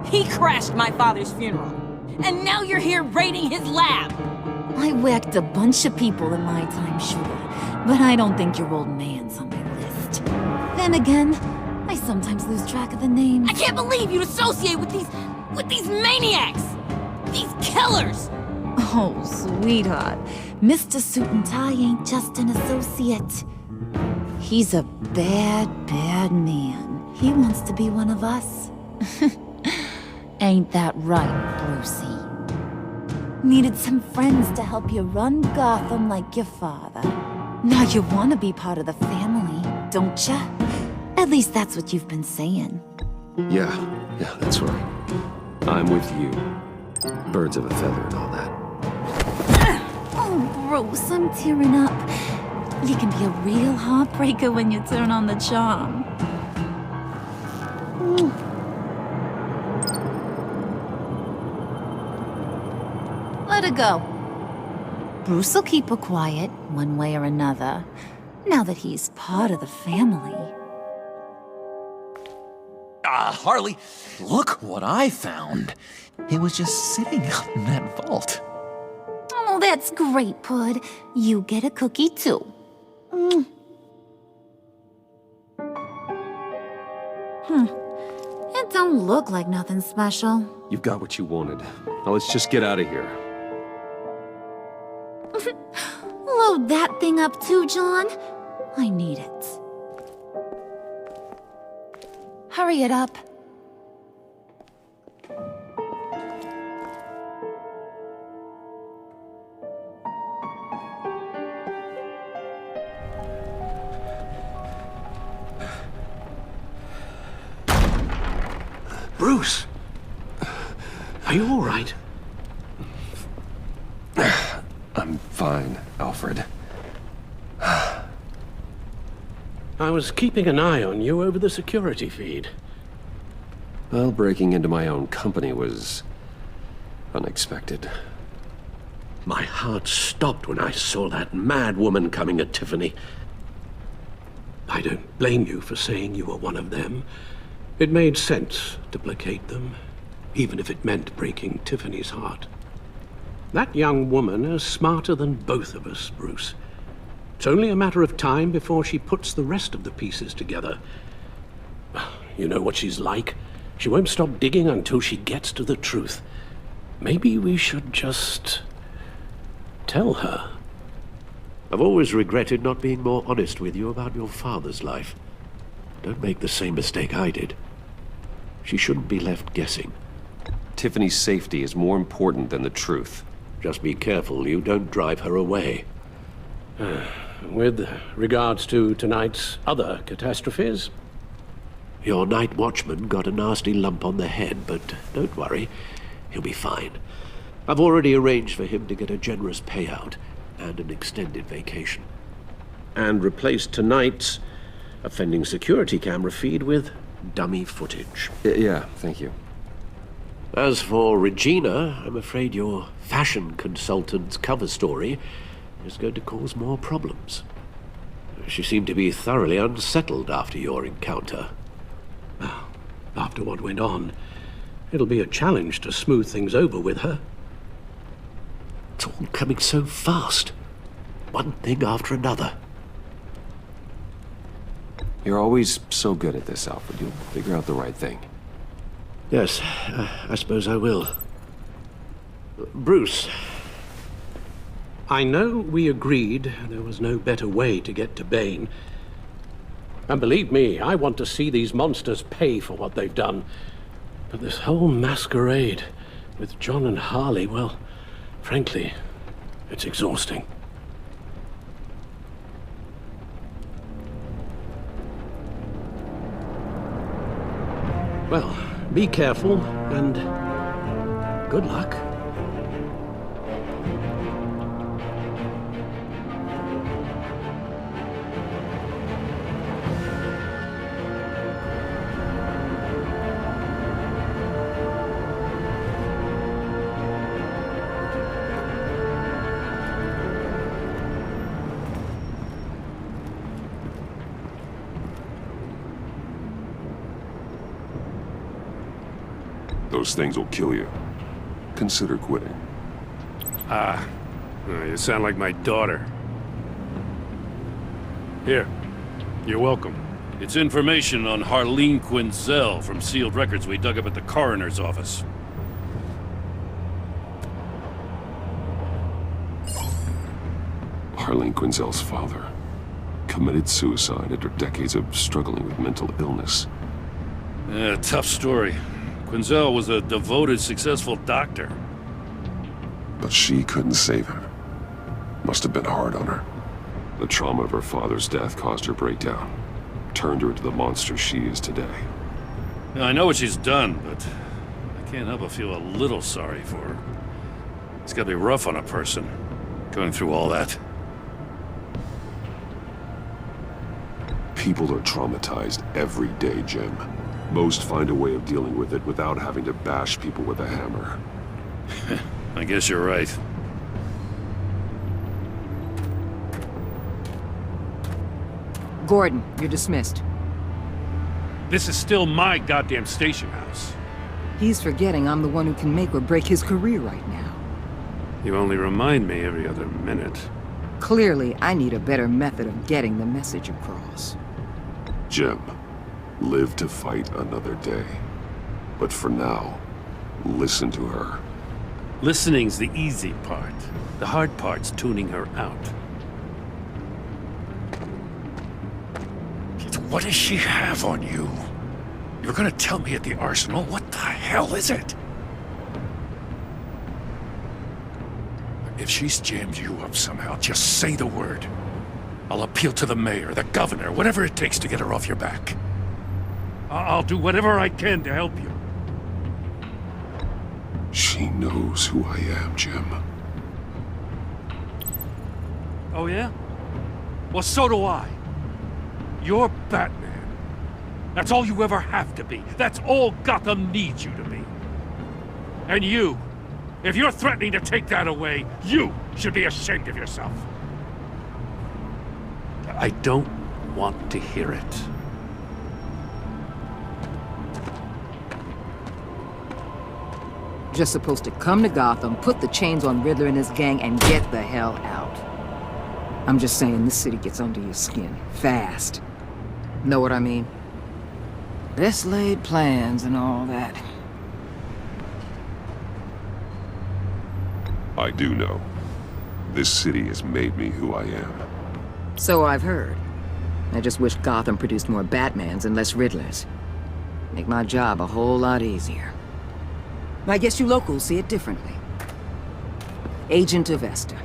He crashed my father's funeral. And now you're here raiding his lab! I whacked a bunch of people in my time, sugar. But I don't think your old man's on my list. Then again, I sometimes lose track of the names. I can't believe you'd associate with these maniacs! These killers! Oh, sweetheart. Mr. Suit and Tie ain't just an associate. He's a bad, bad man. He wants to be one of us. Ain't that right, Brucey? Needed some friends to help you run Gotham like your father. Now you want to be part of the family, don't ya? At least that's what you've been saying. Yeah, that's right. I'm with you. Birds of a feather and all that. Oh, Bruce, I'm tearing up. You can be a real heartbreaker when you turn on the charm. Let her go. Bruce will keep her quiet, one way or another, now that he's part of the family. Harley, look what I found. It was just sitting out in that vault. Oh, that's great, Pud. You get a cookie, too. don't look like nothing special. You've got what you wanted. Now let's just get out of here. Load that thing up too, John. I need it. Hurry it up. Bruce! Are you all right? I'm fine, Alfred. I was keeping an eye on you over the security feed. Well, breaking into my own company was unexpected. My heart stopped when I saw that mad woman coming at Tiffany. I don't blame you for saying you were one of them. It made sense to placate them, even if it meant breaking Tiffany's heart. That young woman is smarter than both of us, Bruce. It's only a matter of time before she puts the rest of the pieces together. You know what she's like. She won't stop digging until she gets to the truth. Maybe we should just tell her. I've always regretted not being more honest with you about your father's life. Don't make the same mistake I did. She shouldn't be left guessing. Tiffany's safety is more important than the truth. Just be careful you don't drive her away. With regards to tonight's other catastrophes? Your night watchman got a nasty lump on the head, but don't worry, he'll be fine. I've already arranged for him to get a generous payout and an extended vacation. And replaced tonight's offending security camera feed with dummy footage. Yeah, thank you. As for Regina, I'm afraid your fashion consultant's cover story is going to cause more problems. She seemed to be thoroughly unsettled after your encounter. Well, after what went on, it'll be a challenge to smooth things over with her. It's all coming so fast. One thing after another. You're always so good at this, Alfred. You'll figure out the right thing. Yes, I suppose I will. Bruce, I know we agreed there was no better way to get to Bane. And believe me, I want to see these monsters pay for what they've done. But this whole masquerade with John and Harley, well, frankly, it's exhausting. Well, be careful, and good luck. Those things will kill you. Consider quitting. You sound like my daughter. Here, you're welcome. It's information on Harleen Quinzel from sealed records we dug up at the coroner's office. Harleen Quinzel's father committed suicide after decades of struggling with mental illness. Yeah, tough story. Quinzel was a devoted, successful doctor. But she couldn't save him. Must have been hard on her. The trauma of her father's death caused her breakdown. Turned her into the monster she is today. Now, I know what she's done, but I can't help but feel a little sorry for her. It's gotta be rough on a person, going through all that. People are traumatized every day, Jim. Most find a way of dealing with it without having to bash people with a hammer. I guess you're right. Gordon, you're dismissed. This is still my goddamn station house. He's forgetting I'm the one who can make or break his career right now. You only remind me every other minute. Clearly, I need a better method of getting the message across. Jim, live to fight another day. But for now, listen to her. Listening's the easy part. The hard part's tuning her out. What does she have on you? You're gonna tell me at the arsenal? What the hell is it? If she's jammed you up somehow, just say the word. I'll appeal to the mayor, the governor, whatever it takes to get her off your back. I'll do whatever I can to help you. She knows who I am, Jim. Oh, yeah? Well, so do I. You're Batman. That's all you ever have to be. That's all Gotham needs you to be. And you, if you're threatening to take that away, you should be ashamed of yourself. I don't want to hear it. Just supposed to come to Gotham, put the chains on Riddler and his gang, and get the hell out. I'm just saying, this city gets under your skin. Fast. Know what I mean? Best laid plans and all that. I do know. This city has made me who I am. So I've heard. I just wish Gotham produced more Batmans and less Riddlers. Make my job a whole lot easier. I guess you locals see it differently. Agent Avesta.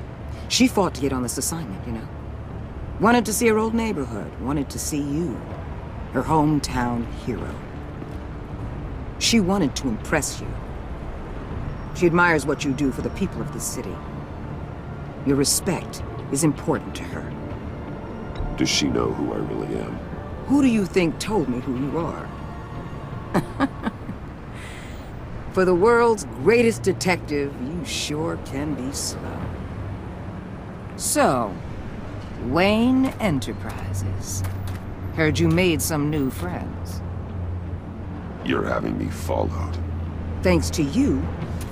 She fought to get on this assignment, you know? Wanted to see her old neighborhood. Wanted to see you. Her hometown hero. She wanted to impress you. She admires what you do for the people of this city. Your respect is important to her. Does she know who I really am? Who do you think told me who you are? For the world's greatest detective, you sure can be slow. So, Wayne Enterprises. Heard you made some new friends. You're having me followed. Thanks to you,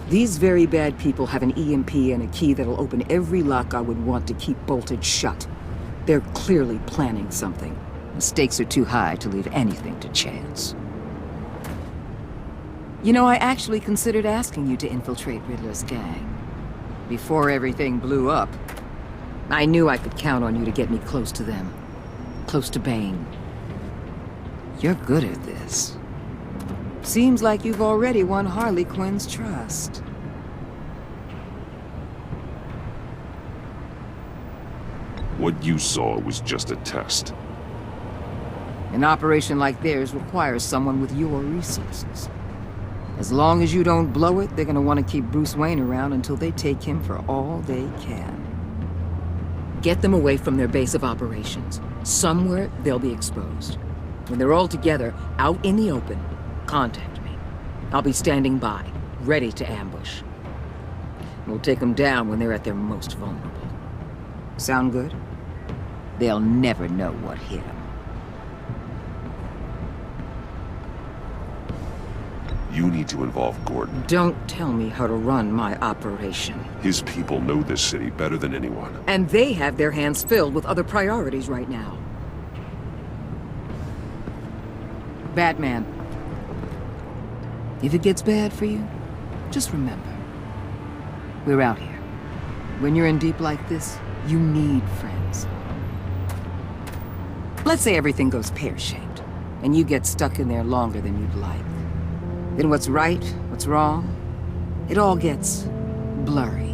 these very bad people have an EMP and a key that'll open every lock I would want to keep bolted shut. They're clearly planning something. The stakes are too high to leave anything to chance. You know, I actually considered asking you to infiltrate Riddler's gang. Before everything blew up, I knew I could count on you to get me close to them. Close to Bane. You're good at this. Seems like you've already won Harley Quinn's trust. What you saw was just a test. An operation like theirs requires someone with your resources. As long as you don't blow it, they're gonna want to keep Bruce Wayne around until they take him for all they can. Get them away from their base of operations. Somewhere they'll be exposed. When they're all together, out in the open, contact me. I'll be standing by, ready to ambush. We'll take them down when they're at their most vulnerable. Sound good? They'll never know what hit them. You need to involve Gordon. Don't tell me how to run my operation. His people know this city better than anyone. And they have their hands filled with other priorities right now. Batman. If it gets bad for you, just remember. We're out here. When you're in deep like this, you need friends. Let's say everything goes pear-shaped, and you get stuck in there longer than you'd like. Then what's right, what's wrong, it all gets blurry.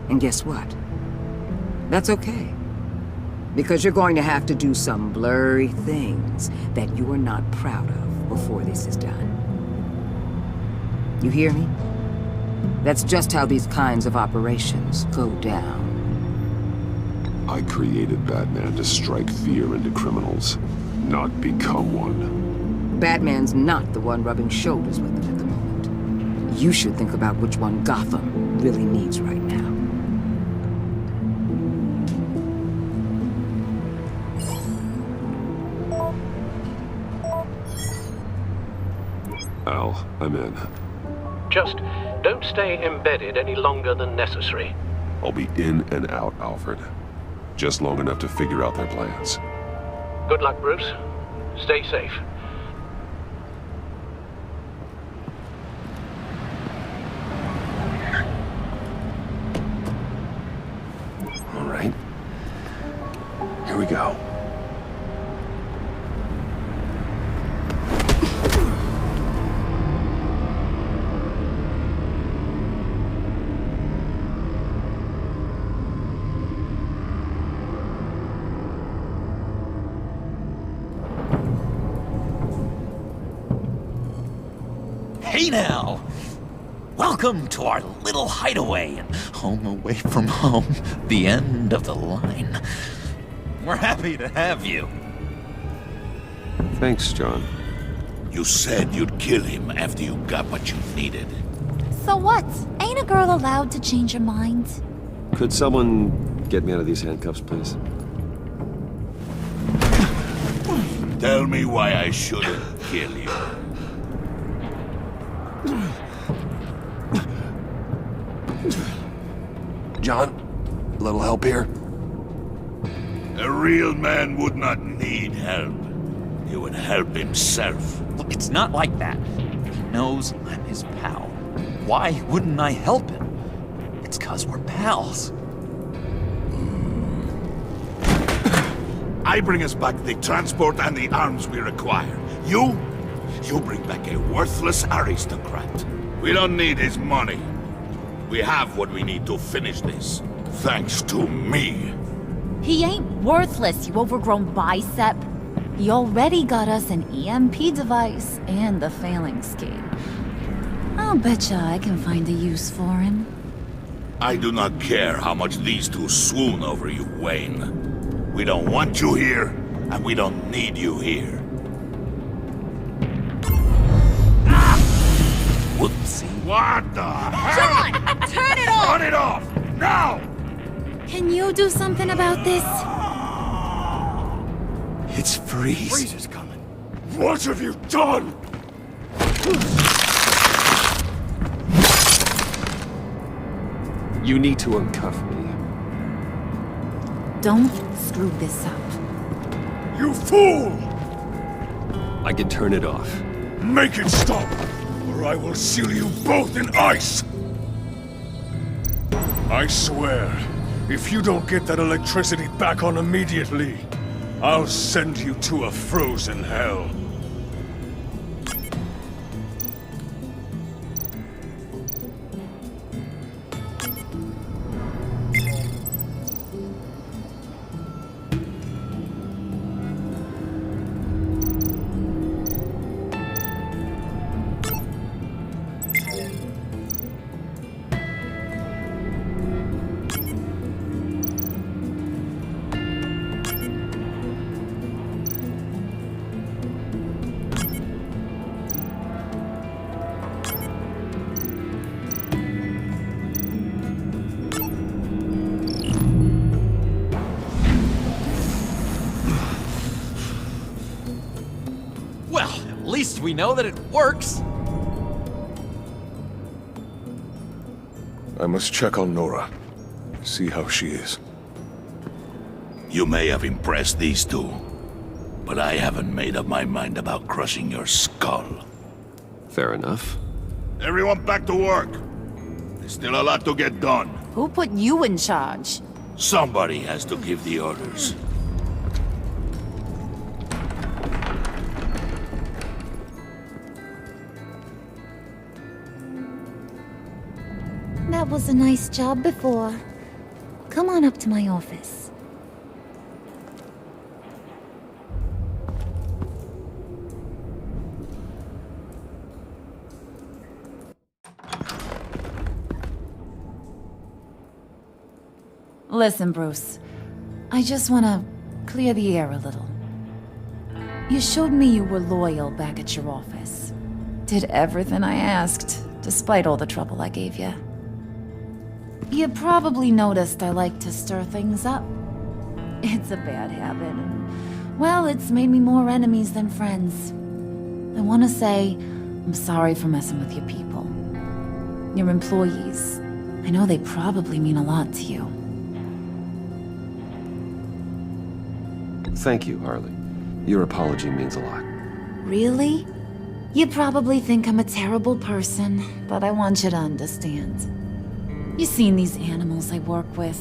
And guess what? That's okay. Because you're going to have to do some blurry things that you're not proud of before this is done. You hear me? That's just how these kinds of operations go down. I created Batman to strike fear into criminals, not become one. Batman's not the one rubbing shoulders with them at the moment. You should think about which one Gotham really needs right now. Al, I'm in. Just don't stay embedded any longer than necessary. I'll be in and out, Alfred. Just long enough to figure out their plans. Good luck, Bruce. Stay safe. Here we go. Hey now! Welcome to our little hideaway and home away from home, the end of the line. We're happy to have you. Thanks, John. You said you'd kill him after you got what you needed. So what? Ain't a girl allowed to change her mind? Could someone get me out of these handcuffs, please? Tell me why I shouldn't kill you. John, a little help here? A real man would not need help. He would help himself. Look, it's not like that. He knows I'm his pal. Why wouldn't I help him? It's 'cause we're pals. I bring us back the transport and the arms we require. You bring back a worthless aristocrat. We don't need his money. We have what we need to finish this. Thanks to me. He ain't worthless, you overgrown bicep. He already got us an EMP device and the phalanx key. I'll betcha I can find a use for him. I do not care how much these two swoon over you, Wayne. We don't want you here, and we don't need you here. Whoopsie. What the hell? John! Turn it off! Turn it off! Now! Can you do something about this? It's Freeze. Freeze is coming. What have you done? You need to uncuff me. Don't screw this up. You fool! I can turn it off. Make it stop, or I will seal you both in ice! I swear, if you don't get that electricity back on immediately, I'll send you to a frozen hell. At least we know that it works. I must check on Nora. See how she is. You may have impressed these two, but I haven't made up my mind about crushing your skull. Fair enough. Everyone back to work. There's still a lot to get done. Who put you in charge? Somebody has to give the orders. That was a nice job before. Come on up to my office. Listen, Bruce. I just want to clear the air a little. You showed me you were loyal back at your office. Did everything I asked, despite all the trouble I gave you. You probably noticed I like to stir things up. It's a bad habit, and, well, it's made me more enemies than friends. I want to say I'm sorry for messing with your people. Your employees. I know they probably mean a lot to you. Thank you, Harley. Your apology means a lot. Really? You probably think I'm a terrible person, but I want you to understand. You've seen these animals I work with.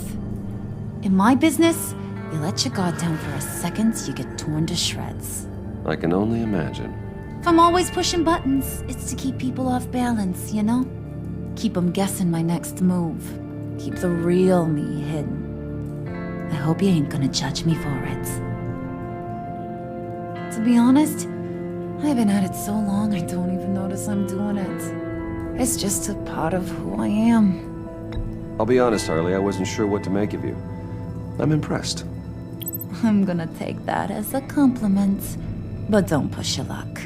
In my business, You let your guard down for a second, you get torn to shreds. I can only imagine. If I'm always pushing buttons, it's to keep people off balance, you know? Keep them guessing my next move. Keep the real me hidden. I hope you ain't gonna judge me for it. To be honest, I've been at it so long I don't even notice I'm doing it. It's just a part of who I am. I'll be honest, Harley, I wasn't sure what to make of you. I'm impressed. I'm gonna take that as a compliment. But don't push your luck.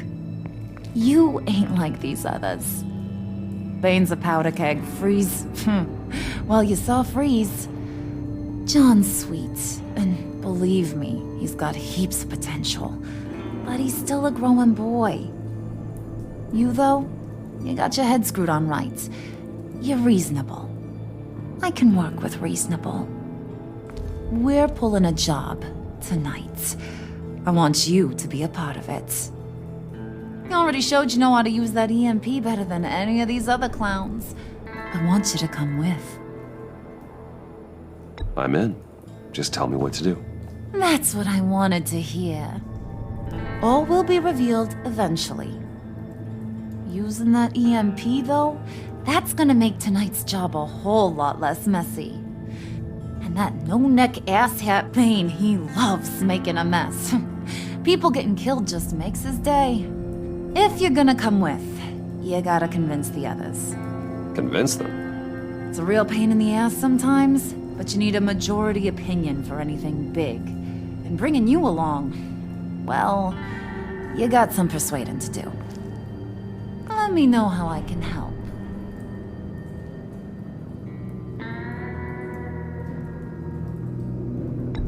You ain't like these others. Bane's a powder keg, Freeze. Well, you saw Freeze. John's sweet, and believe me, he's got heaps of potential. But he's still a growing boy. You, though, you got your head screwed on right. You're reasonable. I can work with reasonable. We're pulling a job tonight. I want you to be a part of it. You already showed you know how to use that EMP better than any of these other clowns. I want you to come with. I'm in. Just tell me what to do. That's what I wanted to hear. All will be revealed eventually. Using that EMP, though, that's gonna make tonight's job a whole lot less messy. And that no-neck asshat Bane, he loves making a mess. People getting killed just makes his day. If you're gonna come with, you gotta convince the others. Convince them? It's a real pain in the ass sometimes, but you need a majority opinion for anything big. And bringing you along, well, you got some persuading to do. Let me know how I can help.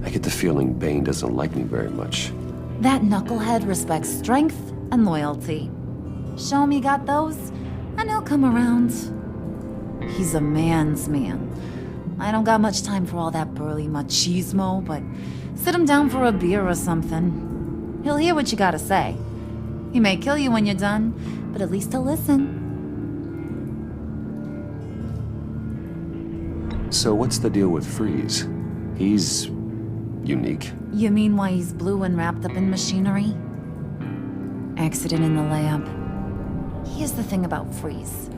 I get the feeling Bane doesn't like me very much. That knucklehead respects strength and loyalty. Show him you got those, and he'll come around. He's a man's man. I don't got much time for all that burly machismo, but sit him down for a beer or something. He'll hear what you gotta say. He may kill you when you're done, but at least he'll listen. So what's the deal with Freeze? He's unique. You mean why he's blue and wrapped up in machinery? Accident in the layup. Here's the thing about Freeze.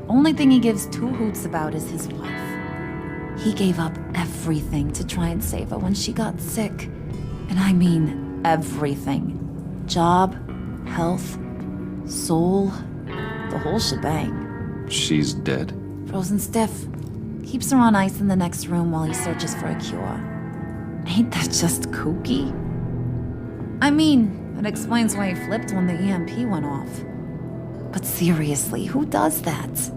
Only thing he gives two hoots about is his wife. He gave up everything to try and save her when she got sick. And I mean everything. Job, health, soul, the whole shebang. She's dead? Frozen stiff. Keeps her on ice in the next room while he searches for a cure. Ain't that just kooky? I mean, it explains why he flipped when the EMP went off. But seriously, who does that?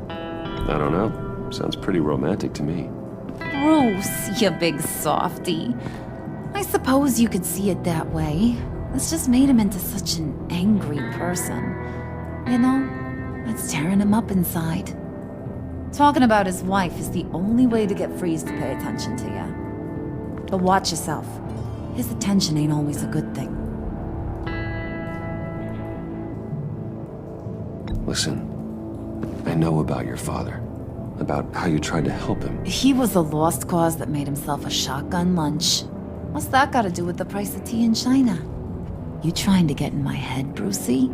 I don't know. Sounds pretty romantic to me. Bruce, you big softy. I suppose you could see it that way. It's just made him into such an angry person. You know, it's tearing him up inside. Talking about his wife is the only way to get Freeze to pay attention to you. But watch yourself. His attention ain't always a good thing. Listen, I know about your father. About how you tried to help him. He was a lost cause that made himself a shotgun lunch. What's that got to do with the price of tea in China? You trying to get in my head, Brucey?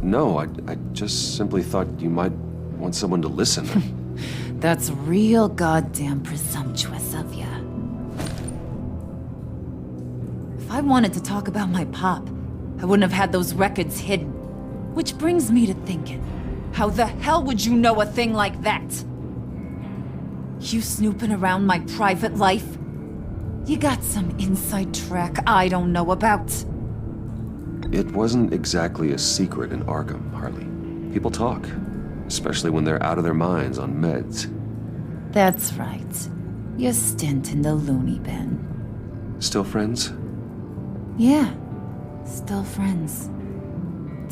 No, I just simply thought you might want someone to listen. That's real goddamn presumptuous of you. If I wanted to talk about my pop, I wouldn't have had those records hidden. Which brings me to thinking, how the hell would you know a thing like that? You snooping around my private life? You got some inside track I don't know about. It wasn't exactly a secret in Arkham, Harley. People talk, especially when they're out of their minds on meds. That's right. Your stint in the loony bin. Still friends? Yeah, still friends.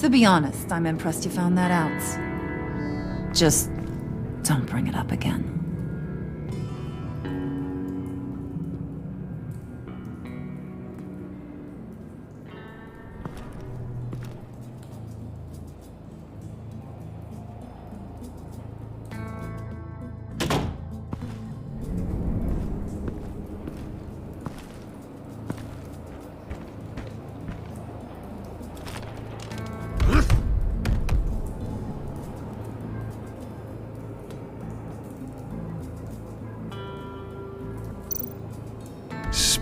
To be honest, I'm impressed you found that out. Just don't bring it up again.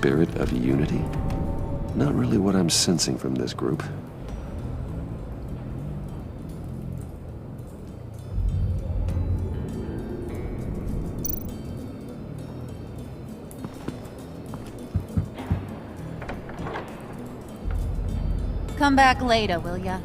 spirit of unity? Not really what I'm sensing from this group. Come back later, will ya?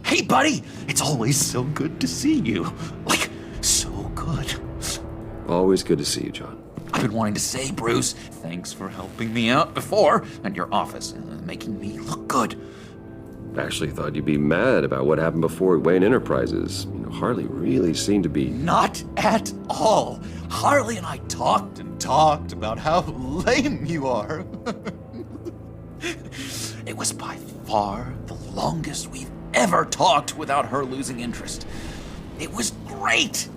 Hey, buddy! It's always so good to see you. Like, so good. Always good to see you, John. I've been wanting to say, Bruce, thanks for helping me out before at your office, making me look good. Actually thought you'd be mad about what happened before at Wayne Enterprises. You know, Harley really seemed to be... Not at all. Harley and I talked and talked about how lame you are. It was by far the longest we've ever talked without her losing interest. It was great.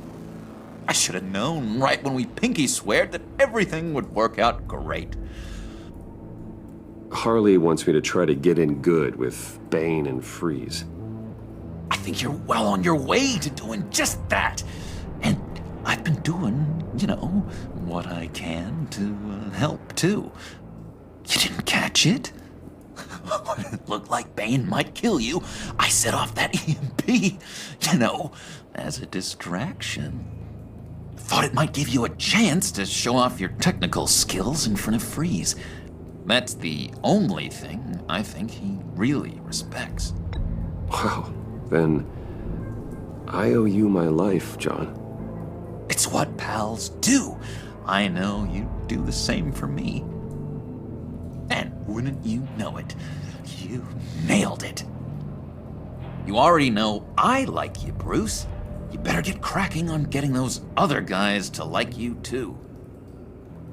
I should have known right when we pinky sweared that everything would work out great. Harley wants me to try to get in good with Bane and Freeze. I think you're well on your way to doing just that. And I've been doing, you know, what I can to help too. You didn't catch it? It looked like Bane might kill you. I set off that EMP, you know, as a distraction. Thought it might give you a chance to show off your technical skills in front of Freeze. That's the only thing I think he really respects. Wow, then I owe you my life, John. It's what pals do. I know you do the same for me. And wouldn't you know it, you nailed it. You already know I like you, Bruce. You better get cracking on getting those other guys to like you too.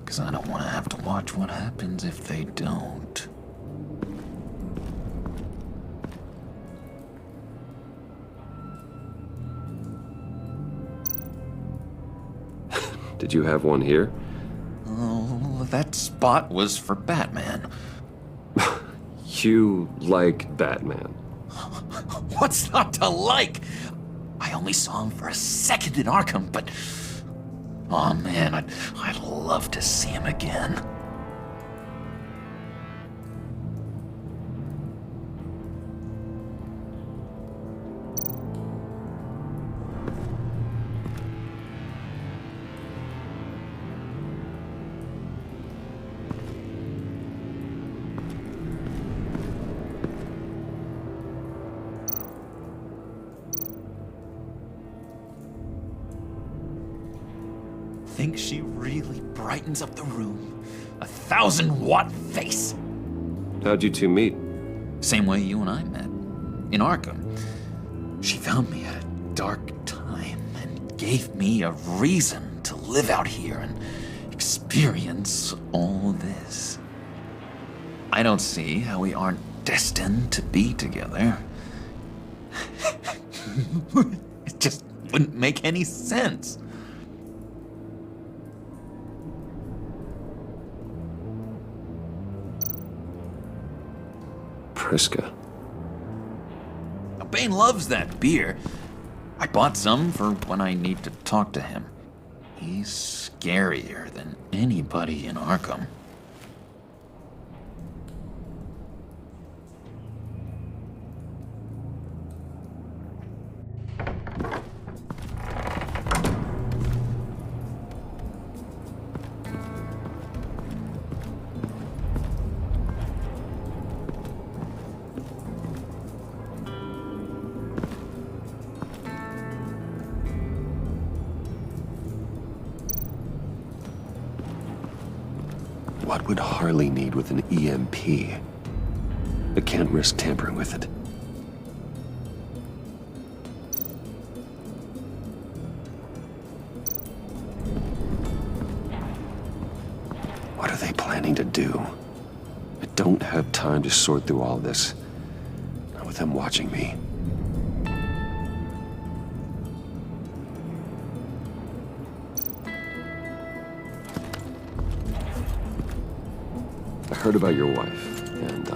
'Cause I don't want to have to watch what happens if they don't. Did you have one here? Oh, that spot was for Batman. You like Batman? What's not to like? I only saw him for a second in Arkham, but... oh man, I'd love to see him again. Think she really brightens up the room. 1,000-watt face. How'd you two meet? Same way you and I met. In Arkham. She found me at a dark time and gave me a reason to live out here and experience all this. I don't see how we aren't destined to be together. It just wouldn't make any sense. Priska. Bane loves that beer. I bought some for when I need to talk to him. He's scarier than anybody in Arkham. What would Harley need with an EMP? I can't risk tampering with it. What are they planning to do? I don't have time to sort through all this. Not with them watching me. I heard about your wife, and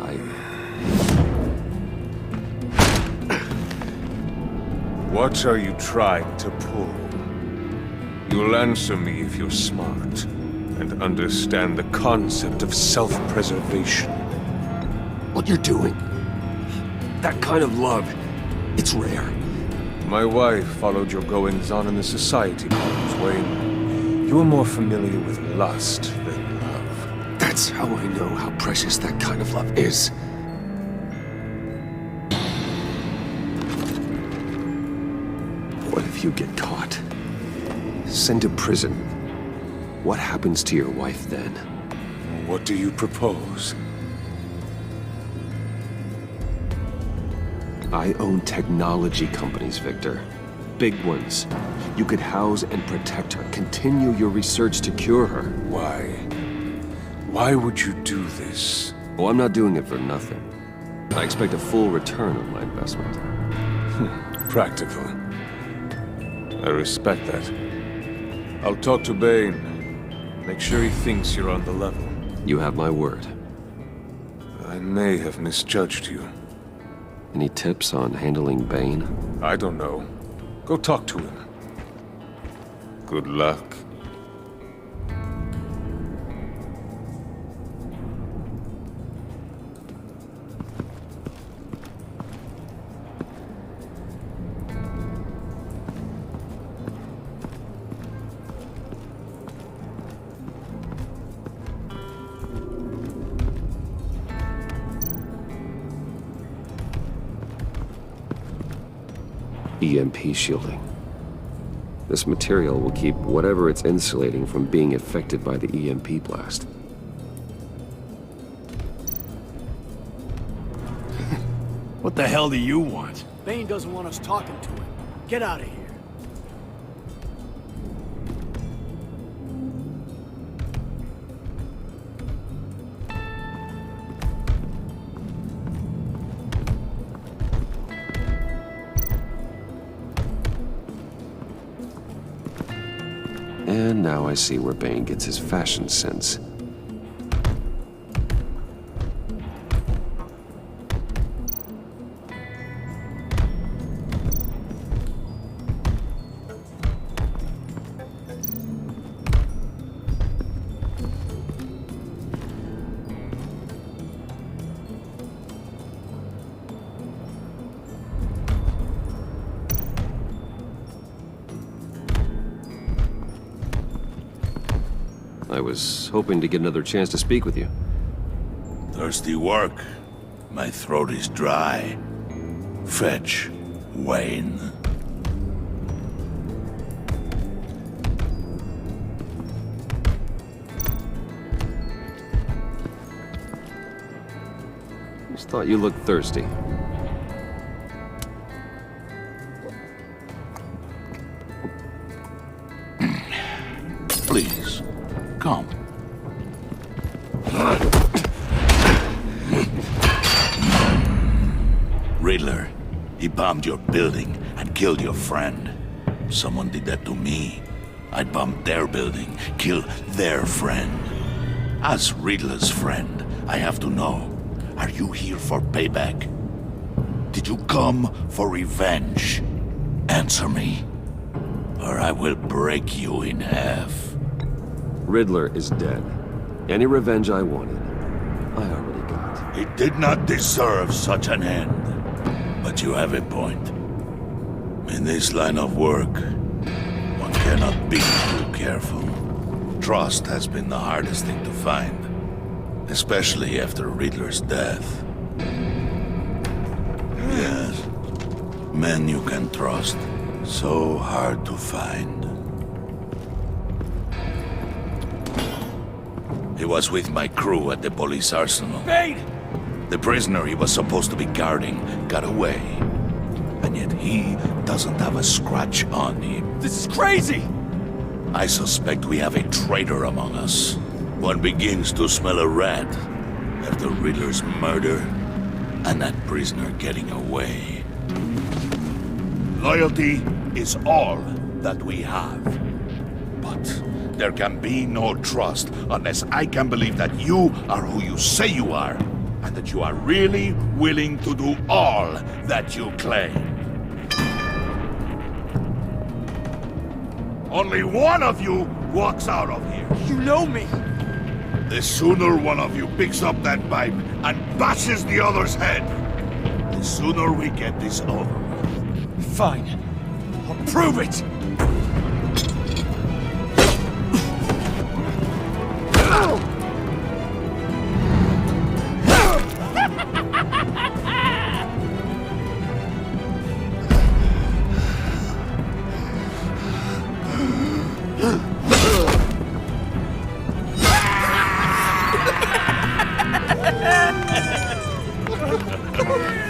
What are you trying to pull? You'll answer me if you're smart and understand the concept of self-preservation. What you're doing? That kind of love, it's rare. My wife followed your goings-on in the society columns, Wayne. You are more familiar with lust than love. That's how I know how precious that kind of love is. What if you get caught? Sent to prison? What happens to your wife then? What do you propose? I own technology companies, Victor. Big ones. You could house and protect her, continue your research to cure her. Why? Why would you do this? Oh, I'm not doing it for nothing. I expect a full return on my investment. Practical. I respect that. I'll talk to Bane. Make sure he thinks you're on the level. You have my word. I may have misjudged you. Any tips on handling Bane? I don't know. Go talk to him. Good luck. EMP shielding. This material will keep whatever it's insulating from being affected by the EMP blast. What the hell do you want? Bane doesn't want us talking to him. Get out of here. And now I see where Bane gets his fashion sense. I was hoping to get another chance to speak with you. Thirsty work. My throat is dry. Fetch, Wayne. Just thought you looked thirsty. Please, come. Riddler, he bombed your building and killed your friend. Someone did that to me. I'd bomb their building, kill their friend. As Riddler's friend, I have to know, are you here for payback? Did you come for revenge? Answer me, or I will break you in half. Riddler is dead. Any revenge I wanted, I already got. He did not deserve such an end. But you have a point. In this line of work, one cannot be too careful. Trust has been the hardest thing to find, especially after Riddler's death. Yes, men you can trust, so hard to find. He was with my crew at the police arsenal. Bane! The prisoner he was supposed to be guarding got away. And yet he doesn't have a scratch on him. This is crazy! I suspect we have a traitor among us. One begins to smell a rat after Riddler's murder and that prisoner getting away. Loyalty is all that we have. But there can be no trust unless I can believe that you are who you say you are, and that you are really willing to do all that you claim. Only one of you walks out of here. You know me! The sooner one of you picks up that pipe and bashes the other's head, the sooner we get this over with. Fine. I'll prove it!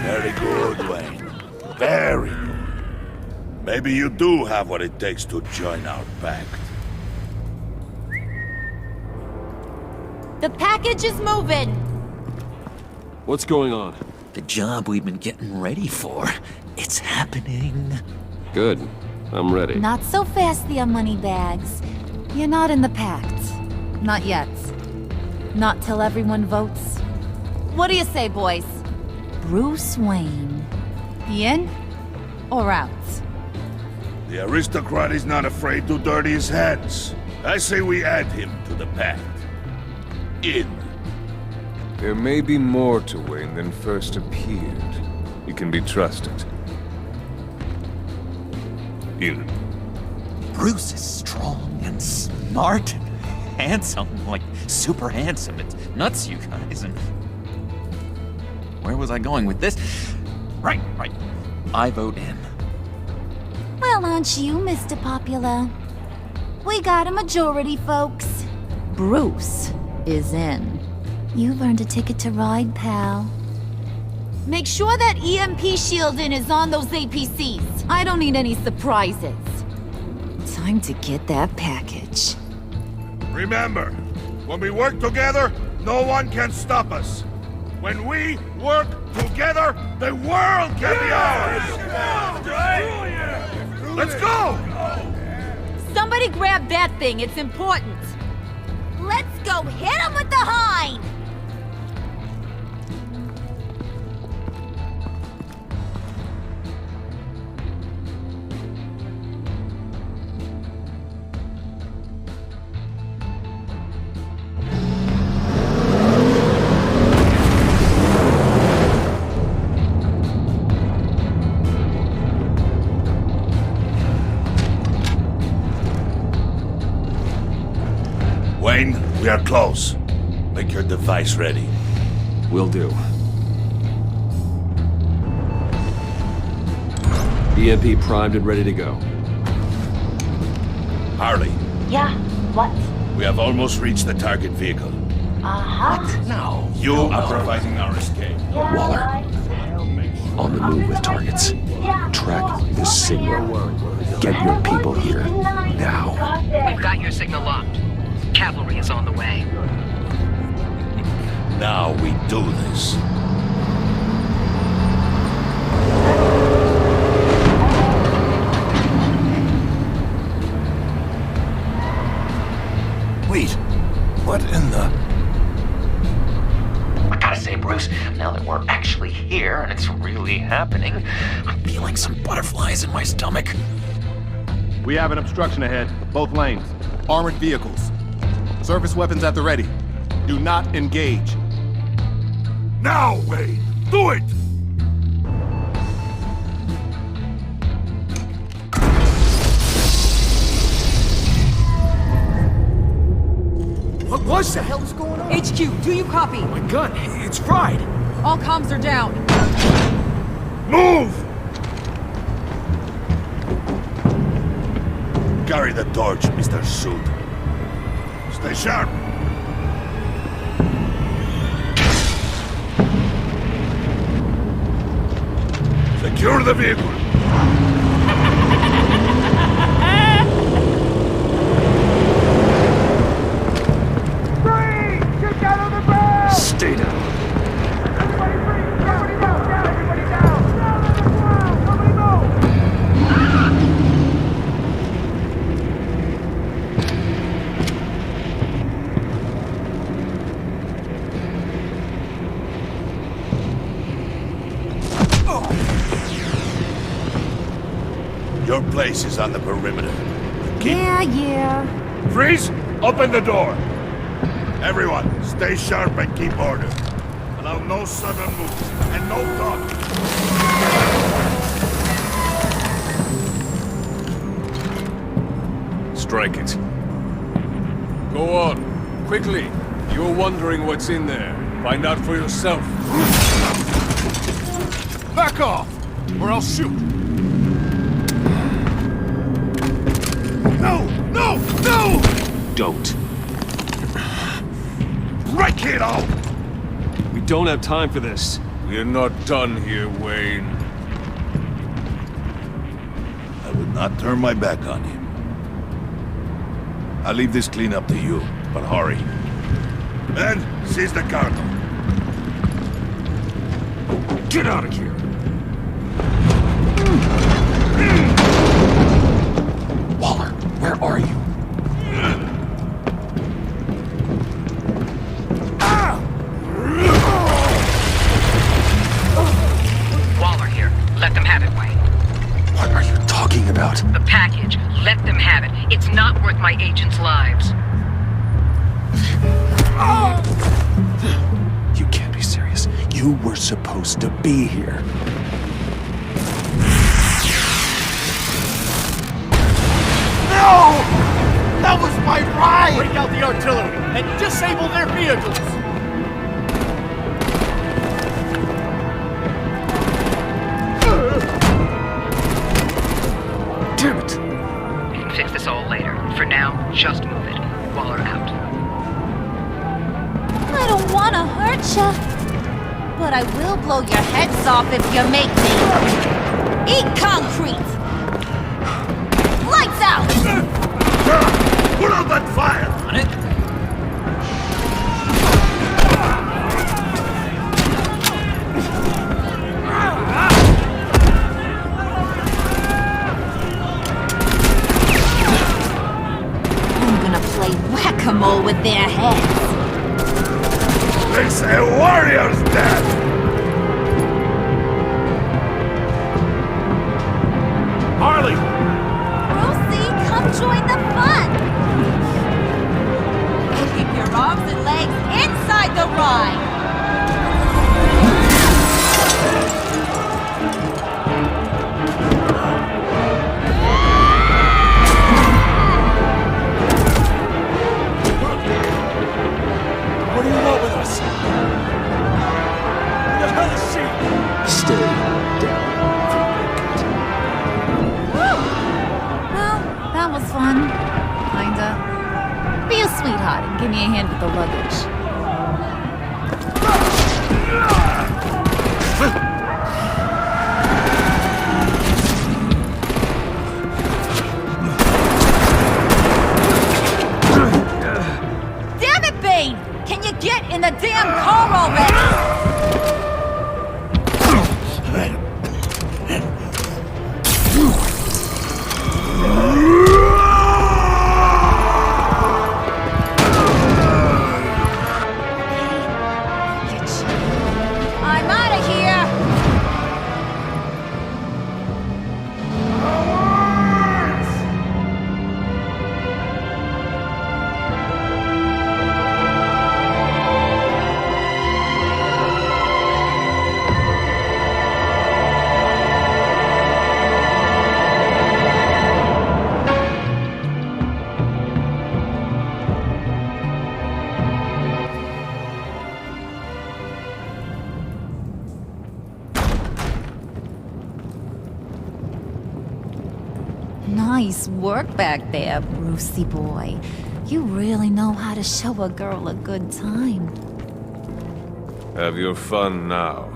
Very good, Wayne. Very good. Maybe you do have what it takes to join our pact. The package is moving! What's going on? The job we've been getting ready for. It's happening. Good. I'm ready. Not so fast, the Moneybags. You're not in the Pact. Not yet. Not till everyone votes. What do you say, boys? Bruce Wayne. In or out? The aristocrat is not afraid to dirty his hands. I say we add him to the pact. In. There may be more to Wayne than first appeared. He can be trusted. In. Bruce is strong and smart and handsome, like super handsome. It's nuts, you guys. And where was I going with this? Right. I vote in. Well, aren't you, Mr. Popular? We got a majority, folks. Bruce is in. You've earned a ticket to ride, pal. Make sure that EMP shielding is on those APCs. I don't need any surprises. Time to get that package. Remember, when we work together, no one can stop us. When we work together, the world can be ours! Let's go! Somebody grab that thing, it's important. Let's go hit him with the hind! Wayne, we are close. Make your device ready. Will do. EMP primed and ready to go. Harley. Yeah, what? We have almost reached the target vehicle. Uh-huh. No. You are providing our escape. Waller. On the move with targets. Track the signal. Get your people here. Now. We've got your signal locked. Cavalry is on the way. Now we do this. Wait, what in the... I gotta say, Bruce, now that we're actually here and it's really happening, I'm feeling some butterflies in my stomach. We have an obstruction ahead, both lanes. Armored vehicles. Surface weapons at the ready. Do not engage. Now, Wayne! Do it! What the hell is going on? HQ, do you copy? My gun, it's fried. All comms are down. Move! Carry the torch, Mr. Suit. Stay sharp. Secure the vehicle. Your place is on the perimeter. Yeah. Freeze! Open the door! Everyone, stay sharp and keep order. Allow no sudden moves, and no talking. Strike it. Go on, quickly. You're wondering what's in there. Find out for yourself. Back off, or I'll shoot. No! No! No! Don't. Break it out! We don't have time for this. We're not done here, Wayne. I would not turn my back on him. I'll leave this cleanup to you, but hurry. And seize the cargo. Get out of here! Waller, where are you? Waller here. Let them have it, Wayne. What are you talking about? The package. Let them have it. It's not worth my agents' lives. You can't be serious. You were supposed to be here. No! That was my ride! Break out the artillery and disable their vehicles! Damn it! We can fix this all later. For now, just move it. Waller out. I don't want to hurt ya, but I will blow your heads off if you make me. Eat concrete! Lights out! Put out that fire! On it? I'm gonna play whack-a-mole with their heads. It's a warrior's death! Harley! Brucey, come join the fun! Keep your arms and legs inside the ride! What do you want with us? Who the hell is she? Stay down. Well, that was fun. Kinda. Be a sweetheart and give me a hand with the luggage. Damn it, Bane! Can you get in the damn car already? I'm out of here! Nice work back there, Brucey boy. You really know how to show a girl a good time. Have your fun now.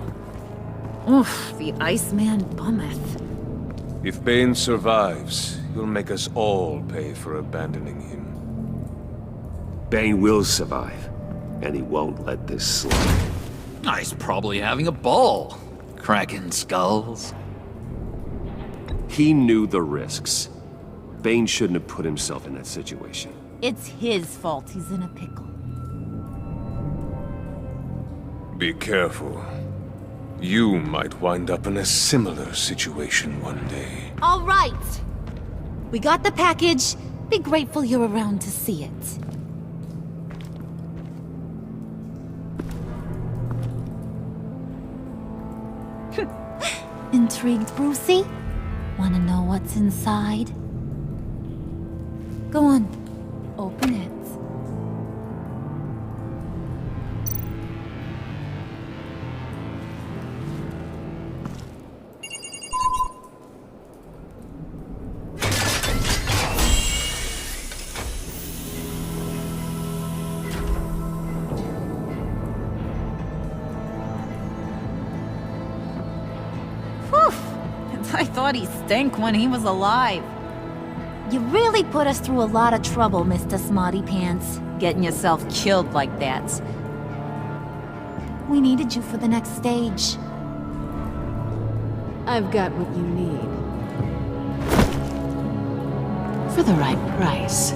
Oof, the Iceman bummeth. If Bane survives, you'll make us all pay for abandoning him. Bane will survive, and he won't let this slide. He's probably having a ball, cracking skulls. He knew the risks. Bane shouldn't have put himself in that situation. It's his fault he's in a pickle. Be careful. You might wind up in a similar situation one day. All right. We got the package. Be grateful you're around to see it. Intrigued, Brucey? Wanna know what's inside? Go on. Open it. I thought he stank when he was alive. You really put us through a lot of trouble, Mr. Smarty Pants. Getting yourself killed like that. We needed you for the next stage. I've got what you need. For the right price.